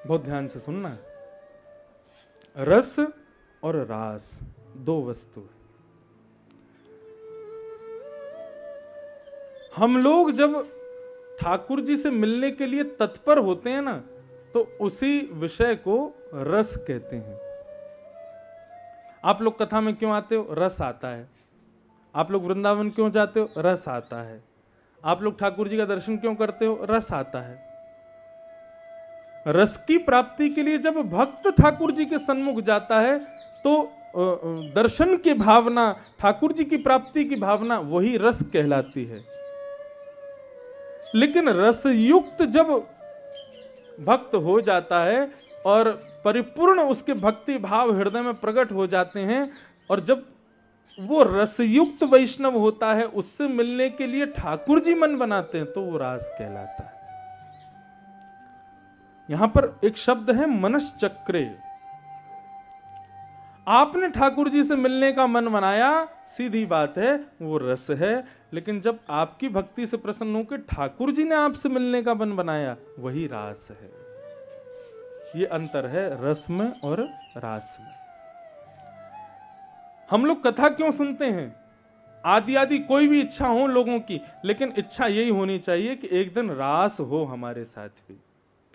बहुत ध्यान से सुनना। रस और रास दो वस्तु है। हम लोग जब ठाकुर जी से मिलने के लिए तत्पर होते हैं ना, तो उसी विषय को रस कहते हैं। आप लोग कथा में क्यों आते हो? रस आता है। आप लोग वृंदावन क्यों जाते हो? रस आता है। आप लोग ठाकुर जी का दर्शन क्यों करते हो? रस आता है। रस की प्राप्ति के लिए जब भक्त ठाकुर जी के सन्मुख जाता है तो दर्शन की भावना, ठाकुर जी की प्राप्ति की भावना, वही रस कहलाती है। लेकिन रसयुक्त जब भक्त हो जाता है और परिपूर्ण उसके भक्ति भाव हृदय में प्रकट हो जाते हैं, और जब वो रसयुक्त वैष्णव होता है, उससे मिलने के लिए ठाकुर जी मन बनाते हैं, तो वो रास कहलाता है। यहां पर एक शब्द है मनश्चक्रे। आपने ठाकुर जी से मिलने का मन बनाया, सीधी बात है वो रस है। लेकिन जब आपकी भक्ति से प्रसन्न होकर ठाकुर जी ने आपसे मिलने का मन बनाया, वही रास है। ये अंतर है रस में और रास में। हम लोग कथा क्यों सुनते हैं? आदि आदि कोई भी इच्छा हो लोगों की, लेकिन इच्छा यही होनी चाहिए कि एक दिन रास हो हमारे साथ भी।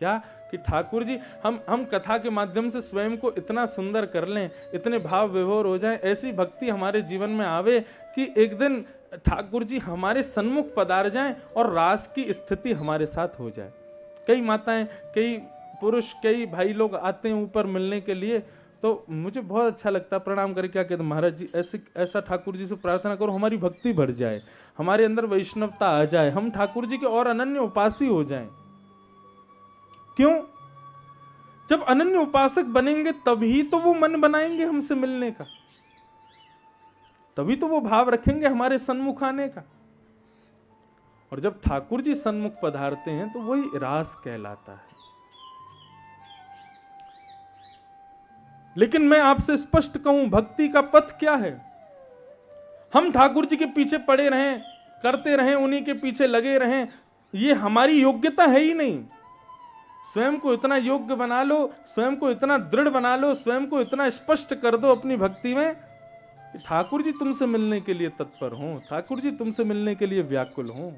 क्या कि ठाकुर जी हम कथा के माध्यम से स्वयं को इतना सुंदर कर लें, इतने भाव विभोर हो जाएं, ऐसी भक्ति हमारे जीवन में आवे कि एक दिन ठाकुर जी हमारे सन्मुख पधार जाएं और रास की स्थिति हमारे साथ हो जाए। कई माताएं, कई पुरुष, कई भाई लोग आते हैं ऊपर मिलने के लिए, तो मुझे बहुत अच्छा लगता है, प्रणाम करके क्या कहते, महाराज जी ऐसा ठाकुर जी से प्रार्थना करो हमारी भक्ति बढ़ जाए, हमारे अंदर वैष्णवता आ जाए, हम ठाकुर जी के और अनन्य उपासी हो जाएं। क्यों? जब अनन्य उपासक बनेंगे तभी तो वो मन बनाएंगे हमसे मिलने का, तभी तो वो भाव रखेंगे हमारे सन्मुख आने का। और जब ठाकुर जी सन्मुख पधारते हैं तो वही रास कहलाता है। लेकिन मैं आपसे स्पष्ट कहूं, भक्ति का पथ क्या है? हम ठाकुर जी के पीछे पड़े रहें, करते रहें, उन्हीं के पीछे लगे रहें, ये हमारी योग्यता है ही नहीं। स्वयं को इतना योग्य बना लो, स्वयं को इतना दृढ़ बना लो, स्वयं को इतना स्पष्ट कर दो अपनी भक्ति में कि ठाकुर जी तुमसे मिलने के लिए तत्पर हो, ठाकुर जी तुमसे मिलने के लिए व्याकुल हो,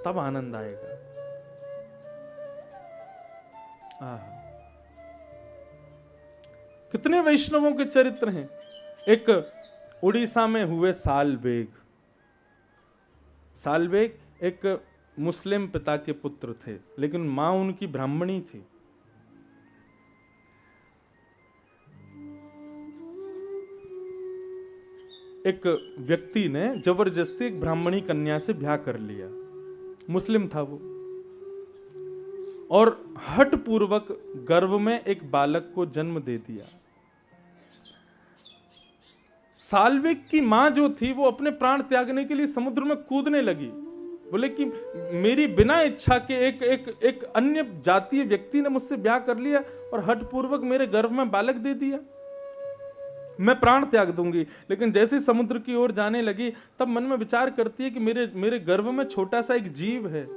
तब आनंद आएगा। कितने वैष्णवों के चरित्र हैं। एक उड़ीसा में हुए सालबेग एक मुस्लिम पिता के पुत्र थे, लेकिन मां उनकी ब्राह्मणी थी। एक व्यक्ति ने जबरदस्ती एक ब्राह्मणी कन्या से ब्याह कर लिया, मुस्लिम था वो, और हठ पूर्वक गर्भ में एक बालक को जन्म दे दिया। साल्वेग की मां जो थी वो अपने प्राण त्यागने के लिए समुद्र में कूदने लगी। बोले कि मेरी बिना इच्छा के एक अन्य जातीय व्यक्ति ने मुझसे ब्याह कर लिया और हठ पूर्वक मेरे गर्भ में बालक दे दिया, मैं प्राण त्याग दूंगी। लेकिन जैसे समुद्र की ओर जाने लगी तब मन में विचार करती है कि मेरे गर्भ में छोटा सा एक जीव है,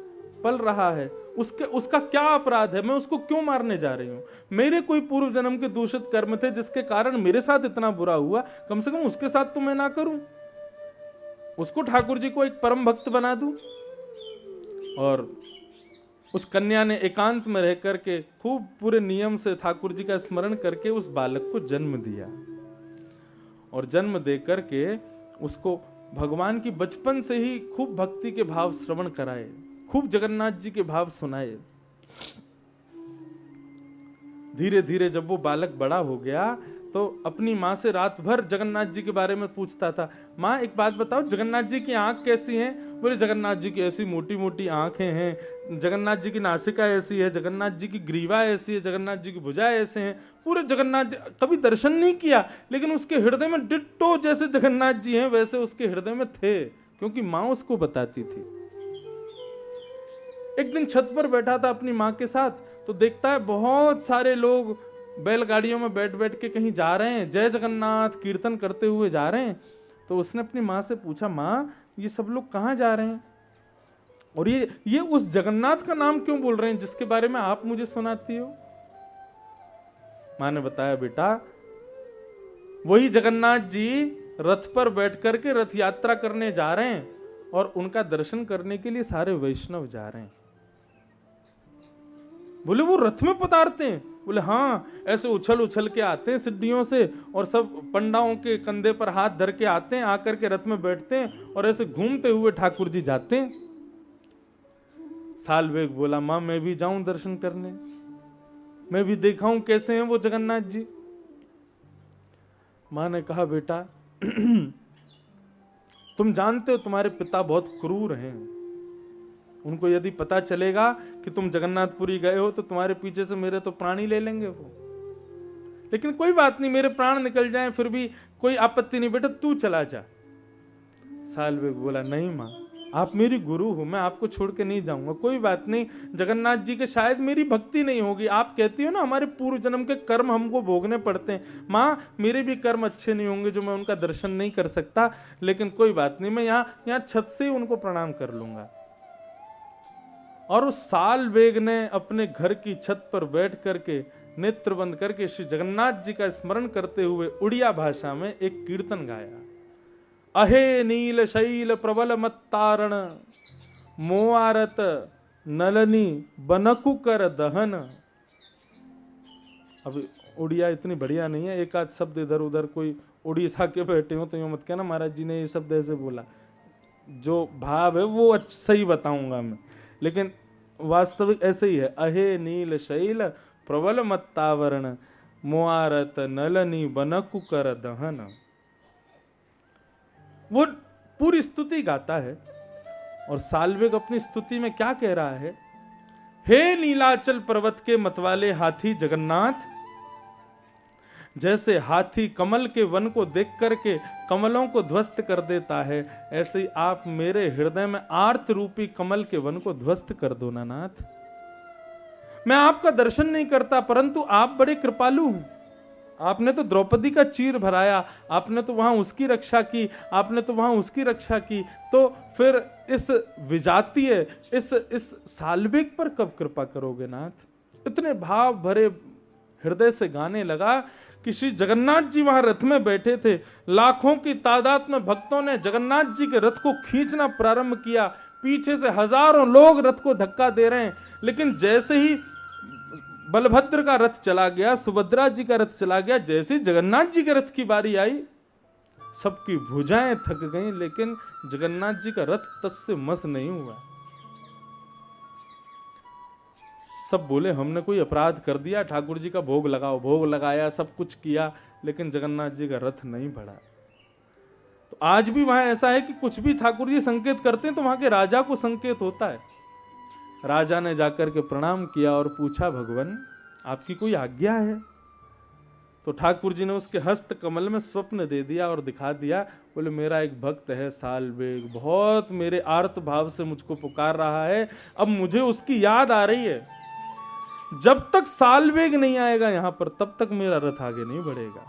पल रहा है, उसका क्या अपराध है, मैं उसको क्यों मारने जा रही हूं? मेरे कोई पूर्व जन्म के दूषित कर्म थे जिसके कारण मेरे साथ इतना बुरा हुआ, कम से कम उसके साथ तो मैं ना करूं, उसको ठाकुर जी को एक परम भक्त बना दूं। और उस कन्या ने एकांत में रह करके खूब पूरे नियम से ठाकुर जी का स्मरण करके उस बालक को जन्म दिया। और जन्म दे करके उसको भगवान की बचपन से ही खूब भक्ति के भाव श्रवण कराए, खूब जगन्नाथ जी के भाव सुनाए। धीरे धीरे जब वो बालक बड़ा हो गया तो अपनी माँ से रात भर जगन्नाथ जी के बारे में पूछता था, माँ एक बात बताओ, जगन्नाथ जी की आंख कैसी हैं? बोले जगन्नाथ जी की ऐसी मोटी मोटी आंखें हैं, जगन्नाथ जी की नासिका ऐसी है, जगन्नाथ जी की ग्रीवा ऐसी है, जगन्नाथ जी की भुजा ऐसे हैं, पूरे जगन्नाथ जी। कभी दर्शन नहीं किया, लेकिन उसके हृदय में डिट्टो जैसे जगन्नाथ जी हैं वैसे उसके हृदय में थे, क्योंकि माँ उसको बताती थी। एक दिन छत पर बैठा था अपनी माँ के साथ, तो देखता है बहुत सारे लोग बैलगाड़ियों में बैठ बैठ के कहीं जा रहे हैं, जय जगन्नाथ कीर्तन करते हुए जा रहे हैं। तो उसने अपनी माँ से पूछा, माँ ये सब लोग कहाँ जा रहे हैं और ये उस जगन्नाथ का नाम क्यों बोल रहे हैं जिसके बारे में आप मुझे सुनाती हो? माँ ने बताया, बेटा वही जगन्नाथ जी रथ पर बैठ करके रथ यात्रा करने जा रहे हैं और उनका दर्शन करने के लिए सारे वैष्णव जा रहे हैं। बोले वो रथ में पधारते हैं? बोले हाँ, ऐसे उछल उछल के आते हैं सीढ़ियों से और सब पंडाओं के कंधे पर हाथ धर के आते हैं, आकर के रथ में बैठते हैं और ऐसे घूमते हुए ठाकुर जी जाते हैं। सालवेग बोला, माँ मैं भी जाऊं दर्शन करने, मैं भी दिखाऊं कैसे हैं वो जगन्नाथ जी। माँ ने कहा, बेटा तुम जानते हो तुम्हारे पिता बहुत क्रूर हैं, उनको यदि पता चलेगा कि तुम जगन्नाथपुरी गए हो तो तुम्हारे पीछे से मेरे तो प्राण ही ले लेंगे वो। लेकिन कोई बात नहीं, मेरे प्राण निकल जाएं फिर भी कोई आपत्ति नहीं, बेटा तू चला जा। सालवेग बोला, नहीं माँ आप मेरी गुरु हो, मैं आपको छोड़ के नहीं जाऊंगा, कोई बात नहीं। जगन्नाथ जी के शायद मेरी भक्ति नहीं होगी, आप कहती हो ना हमारे पूर्व जन्म के कर्म हमको भोगने पड़ते हैं, माँ मेरे भी कर्म अच्छे नहीं होंगे जो मैं उनका दर्शन नहीं कर सकता, लेकिन कोई बात नहीं, मैं यहाँ छत से ही उनको प्रणाम कर लूंगा। और उस साल बेग ने अपने घर की छत पर बैठ करके नेत्र बंद करके श्री जगन्नाथ जी का स्मरण करते हुए उड़िया भाषा में एक कीर्तन गाया। अहे नील शैल प्रबल मत्तारण मोआरत नलनी बनकु कर दहन। अब उड़िया इतनी बढ़िया नहीं है, एक आध शब्द इधर उधर कोई उड़ीसा के बैठे हो तो यूं मत कहना महाराज जी ने ये शब्द ऐसे बोला, जो भाव है वो सही बताऊंगा मैं, लेकिन वास्तविक ऐसे ही है। अहे नील शैल प्रबल मत्तावरण मोआरत नलनी बनकु कर दहन। वो पूरी स्तुति गाता है और साल्वेग अपनी स्तुति में क्या कह रहा है? हे नीलाचल पर्वत के मतवाले हाथी जगन्नाथ, जैसे हाथी कमल के वन को देख करके कमलों को ध्वस्त कर देता है, ऐसे ही आप मेरे हृदय में आर्त रूपी कमल के वन को ध्वस्त कर दो ना नाथ। मैं आपका दर्शन नहीं करता, परंतु आप बड़े कृपालु हैं। आपने तो द्रौपदी का चीर भराया, आपने तो वहां उसकी रक्षा की, आपने तो वहां उसकी रक्षा की, तो फिर इस विजातीय इस साल्वेग पर कब कृपा करोगे नाथ? इतने भाव भरे हृदय से गाने लगा कि श्री जगन्नाथ जी वहां रथ में बैठे थे, लाखों की तादाद में भक्तों ने जगन्नाथ जी के रथ को खींचना प्रारंभ किया, पीछे से हजारों लोग रथ को धक्का दे रहे हैं, लेकिन जैसे ही बलभद्र का रथ चला गया, सुभद्रा जी का रथ चला गया, जैसे जगन्नाथ जी के रथ की बारी आई, सबकी भुजाएं थक गईं, लेकिन जगन्नाथ जी का रथ तस्से मस नहीं हुआ। सब बोले हमने कोई अपराध कर दिया, ठाकुर जी का भोग लगाओ, भोग लगाया, सब कुछ किया, लेकिन जगन्नाथ जी का रथ नहीं बढ़ा। तो आज भी वहां ऐसा है कि कुछ भी ठाकुर जी संकेत करते हैं तो वहां के राजा को संकेत होता है। राजा ने जाकर के प्रणाम किया और पूछा, भगवान आपकी कोई आज्ञा है? तो ठाकुर जी ने उसके हस्त कमल में स्वप्न दे दिया और दिखा दिया, बोले मेरा एक भक्त है साल्वेग, बहुत मेरे आर्त भाव से मुझको पुकार रहा है, अब मुझे उसकी याद आ रही है, जब तक साल्वेग नहीं आएगा यहां पर तब तक मेरा रथ आगे नहीं बढ़ेगा।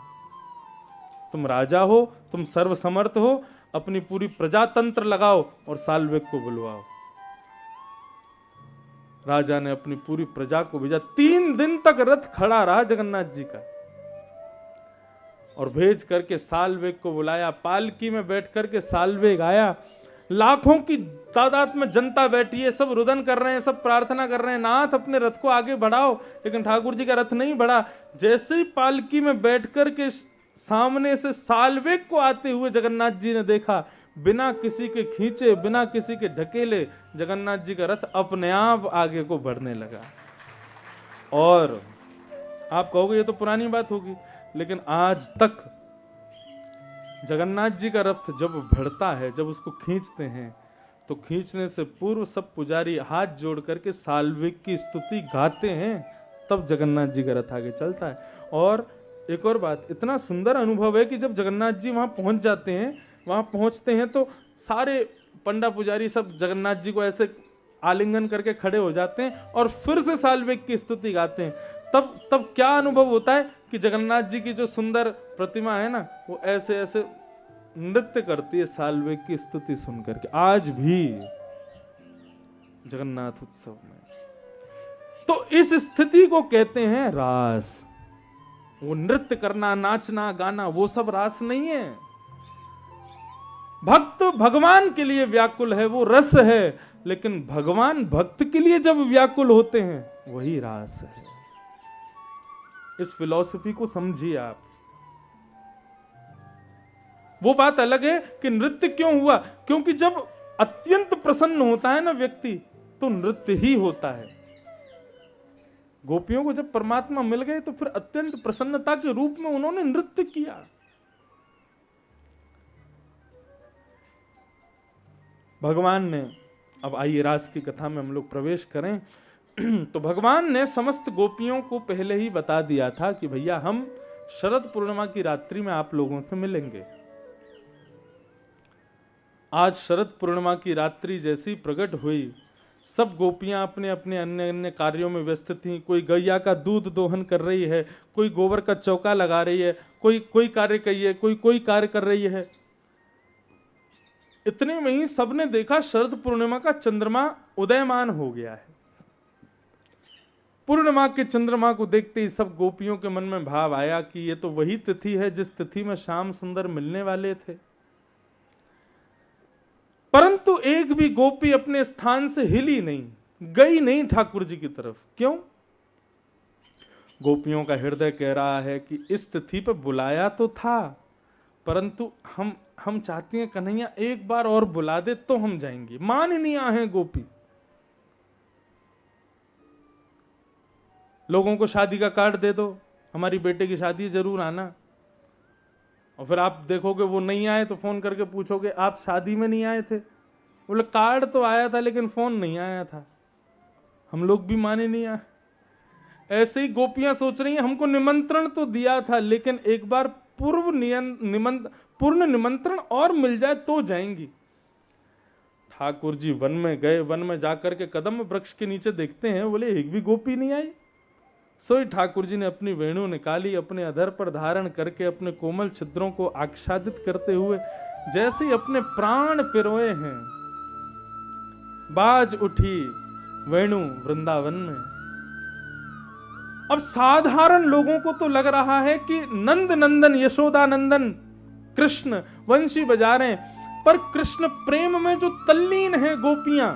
तुम राजा हो, तुम सर्वसमर्थ हो, अपनी पूरी प्रजातंत्र लगाओ और साल्वेग को बुलवाओ। राजा ने अपनी पूरी प्रजा को भेजा, 3 दिन तक रथ खड़ा रहा जगन्नाथ जी का, और भेज करके साल्वेग को बुलाया। पालकी में बैठ करके साल्वेग आया, लाखों की तादाद में जनता बैठी है, सब रुदन कर रहे हैं, सब प्रार्थना कर रहे हैं, नाथ अपने रथ को आगे बढ़ाओ, लेकिन ठाकुर जी का रथ नहीं बढ़ा। जैसे ही पालकी में बैठ करके सामने से साल्वेग को आते हुए जगन्नाथ जी ने देखा, बिना किसी के खींचे, बिना किसी के ढकेले, जगन्नाथ जी का रथ अपने आप आगे को बढ़ने लगा। और आप कहोगे ये तो पुरानी बात होगी, लेकिन आज तक जगन्नाथ जी का रथ जब बढ़ता है, जब उसको खींचते हैं, तो खींचने से पूर्व सब पुजारी हाथ जोड़ करके साल्वेग की स्तुति गाते हैं, तब जगन्नाथ जी का रथ आगे चलता है। और एक और बात, इतना सुंदर अनुभव है कि जब जगन्नाथ जी वहां पहुंच जाते हैं, वहां पहुंचते हैं तो सारे पंडा पुजारी सब जगन्नाथ जी को ऐसे आलिंगन करके खड़े हो जाते हैं और फिर से साल्वेग की स्तुति गाते हैं। तब क्या अनुभव होता है कि जगन्नाथ जी की जो सुंदर प्रतिमा है ना, वो ऐसे ऐसे नृत्य करती है साल्वेग की स्तुति सुन करके। आज भी जगन्नाथ उत्सव में तो इस स्थिति को कहते हैं रास। वो नृत्य करना, नाचना, गाना, वो सब रास नहीं है। भक्त भगवान के लिए व्याकुल है, वो रस है, लेकिन भगवान भक्त के लिए जब व्याकुल होते हैं वही रास है। इस फिलॉसफी को समझिए आप। वो बात अलग है कि नृत्य क्यों हुआ, क्योंकि जब अत्यंत प्रसन्न होता है ना व्यक्ति, तो नृत्य ही होता है। गोपियों को जब परमात्मा मिल गए तो फिर अत्यंत प्रसन्नता के रूप में उन्होंने नृत्य किया। भगवान ने, अब आइए रास की कथा में हम लोग प्रवेश करें। तो भगवान ने समस्त गोपियों को पहले ही बता दिया था कि भैया हम शरद पूर्णिमा की रात्रि में आप लोगों से मिलेंगे। आज शरद पूर्णिमा की रात्रि जैसी प्रकट हुई, सब गोपियां अपने अपने अन्य अन्य कार्यों में व्यस्त थीं। कोई गैया का दूध दोहन कर रही है, कोई गोबर का चौका लगा रही है, कोई कार्य करी है, कोई कार्य कर रही है। इतने में ही सबने देखा शरद पूर्णिमा का चंद्रमा उदयमान हो गया है। पूर्णिमा के चंद्रमा को देखते ही सब गोपियों के मन में भाव आया कि ये तो वही तिथि है जिस तिथि में श्याम सुंदर मिलने वाले थे। परंतु एक भी गोपी अपने स्थान से हिली नहीं, गई नहीं ठाकुर जी की तरफ। क्यों? गोपियों का हृदय कह रहा है कि इस तिथि पर बुलाया तो था, परंतु हम चाहती हैं कन्हैया एक बार और बुला दे तो हम जाएंगे। मान ही नहीं आए गोपी। लोगों को शादी का कार्ड दे दो, हमारी बेटे की शादी जरूर आना, और फिर आप देखोगे वो नहीं आए तो फोन करके पूछोगे आप शादी में नहीं आए थे? बोले कार्ड तो आया था लेकिन फोन नहीं आया था। हम लोग भी माने नहीं आए। ऐसे ही गोपियां सोच रही हैं हमको निमंत्रण तो दिया था, लेकिन एक बार पूर्ण निमंत्रण और मिल जाए तो जाएंगी। ठाकुर जी वन में गए, वन में जाकर के कदम वृक्ष के नीचे देखते हैं, बोले एक भी गोपी नहीं आई। सोई ठाकुर जी ने अपनी वेणु निकाली, अपने अधर पर धारण करके अपने कोमल छिद्रों को आच्छादित करते हुए जैसे अपने प्राण पिरोए हैं, बाज उठी वेणु वृंदावन में। अब साधारण लोगों को तो लग रहा है कि नंद नंदन यशोदा नंदन कृष्ण वंशी बजा रहे हैं, पर कृष्ण प्रेम में जो तल्लीन है गोपियां,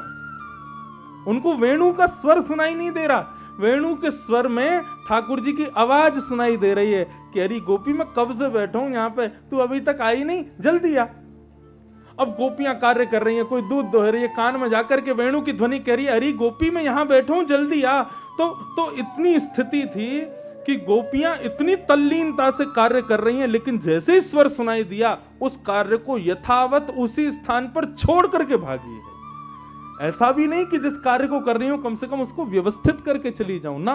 उनको वेणु का स्वर सुनाई नहीं दे रहा। वेणु के स्वर में ठाकुर जी की आवाज सुनाई दे रही है कि अरे गोपी मैं कब से बैठा हूं यहाँ पे, तू अभी तक आई नहीं, जल्दी आ। अब गोपियां कार्य कर रही हैं, कोई दूध दोह रही है, कान में जाकर के वेणु की ध्वनि कह रही है अरे गोपी मैं यहां बैठा हूं, जल्दी आ। तो इतनी स्थिति थी कि गोपियां इतनी तल्लीनता से कार्य कर रही हैं, लेकिन जैसे ही स्वर सुनाई दिया उस कार्य को यथावत उसी स्थान पर छोड़ करके भागी है। ऐसा भी नहीं कि जिस कार्य को कर रही हूं कम से कम उसको व्यवस्थित करके चली जाऊं ना।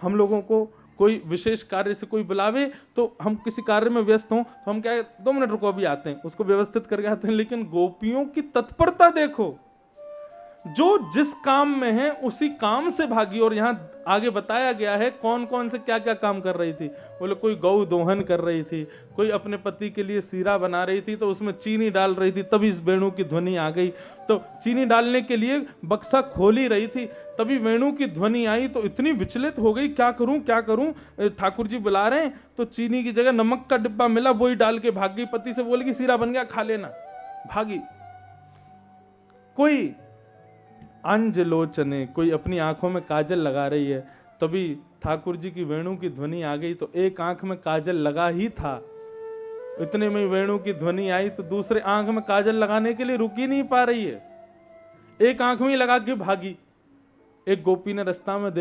हम लोगों को कोई विशेष कार्य से कोई बुलावे तो हम किसी कार्य में व्यस्त हों तो हम क्या 2 मिनट रुको अभी आते हैं, उसको व्यवस्थित करके आते हैं। लेकिन गोपियों की तत्परता देखो, जो जिस काम में है उसी काम से भागी। और यहां आगे बताया गया है कौन कौन से क्या क्या काम कर रही थी। बोले कोई गौ दोहन कर रही थी, कोई अपने पति के लिए सीरा बना रही थी तो उसमें चीनी डाल रही थी, तभी इस वेणु की ध्वनि आ गई। तो चीनी डालने के लिए बक्सा खोल ही रही थी, तभी वेणु की ध्वनि आई तो इतनी विचलित हो गई, क्या करूं क्या करूं, ठाकुर जी बुला रहे हैं। तो चीनी की जगह नमक का डिब्बा मिला, वही डाल के भाग गई। पति से बोलेगी सीरा बन गया खा लेना, भागी। कोई अंजलोचने, कोई अपनी आंखों में काजल लगा रही है, तभी ठाकुर जी की वेणु की ध्वनि आ गई तो एक आंख में काजल लगा ही था, इतने में वेणु की ध्वनि आई तो दूसरे आंख में काजल लगाने के लिए रुक ही नहीं पा रही है, एक आंख में ही लगा के भागी। एक गोपी ने रास्ता में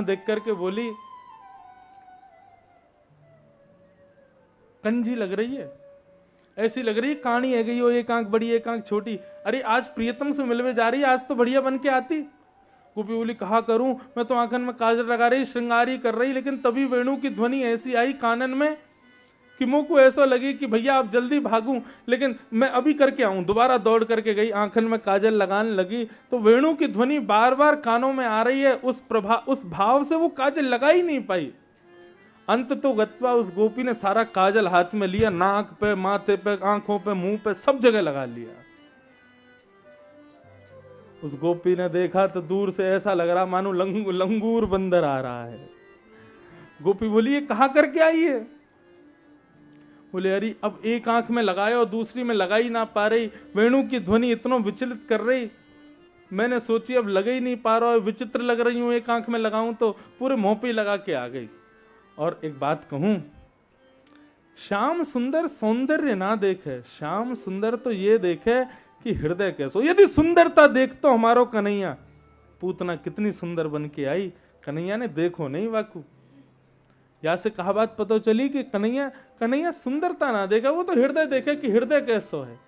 देख करके बोली कंजी लग रही है, ऐसी लग रही है कहानी है गई हो, एक आंख बड़ी एक आंख छोटी। अरे आज प्रियतम से मिलने जा रही है, आज तो बढ़िया बन के आती। गोपी बोली कहा करूं, मैं तो आंखन में काजल लगा रही, श्रृंगारी कर रही, लेकिन तभी वेणु की ध्वनि ऐसी आई कानन में कि मुंह को ऐसा लगे कि भैया आप जल्दी भागूं, लेकिन मैं अभी करके आऊं। दोबारा दौड़ करके गई, आंखन में काजल लगाने लगी तो वेणु की ध्वनि बार बार कानों में आ रही है, उस भाव से वो काजल लगा ही नहीं पाई। अंत तो गत्वा उस गोपी ने सारा काजल हाथ में लिया, नाक पे, माथे पे, आंखों पे, मुंह पे, सब जगह लगा लिया। उस गोपी ने देखा तो दूर से ऐसा लग रहा मानो लंगूर बंदर आ रहा है। गोपी बोली ये कहां करके आई है? बोले अरे अब एक आंख में लगाया और दूसरी में लगा ही ना पा रही, वेणु की ध्वनि इतना विचलित कर रही, मैंने सोची अब लग ही नहीं पा रहा है, विचित्र लग रही हूं, एक आंख में लगाऊं तो पूरे मुंह पे लगा के आ गई। और एक बात कहूं, श्याम सुंदर सौंदर्य ना देखे, श्याम सुंदर तो ये देखे कि हृदय कैसो। यदि सुंदरता देख तो हमारो कन्हैया, पूतना कितनी सुंदर बन के आई, कन्हैया ने देखो नहीं वाकू। यहां से कहा बात पता चली कि कन्हैया सुंदरता ना देखा, वो तो हृदय देखे कि हृदय कैसो है।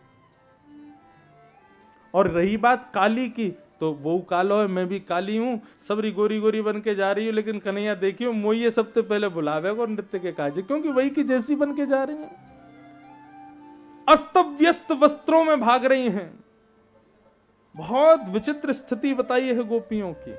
और रही बात काली की, तो वो कालो है, मैं भी काली हूँ, सबरी गोरी गोरी बन के जा रही हूँ, लेकिन कन्हैया देखियो मोइये सबसे पहले बुलावे को नृत्य के काजे, क्योंकि वही की जैसी बन के जा रही हैं, अस्त व्यस्त वस्त्रों में भाग रही हैं। बहुत विचित्र स्थिति बताई है गोपियों की।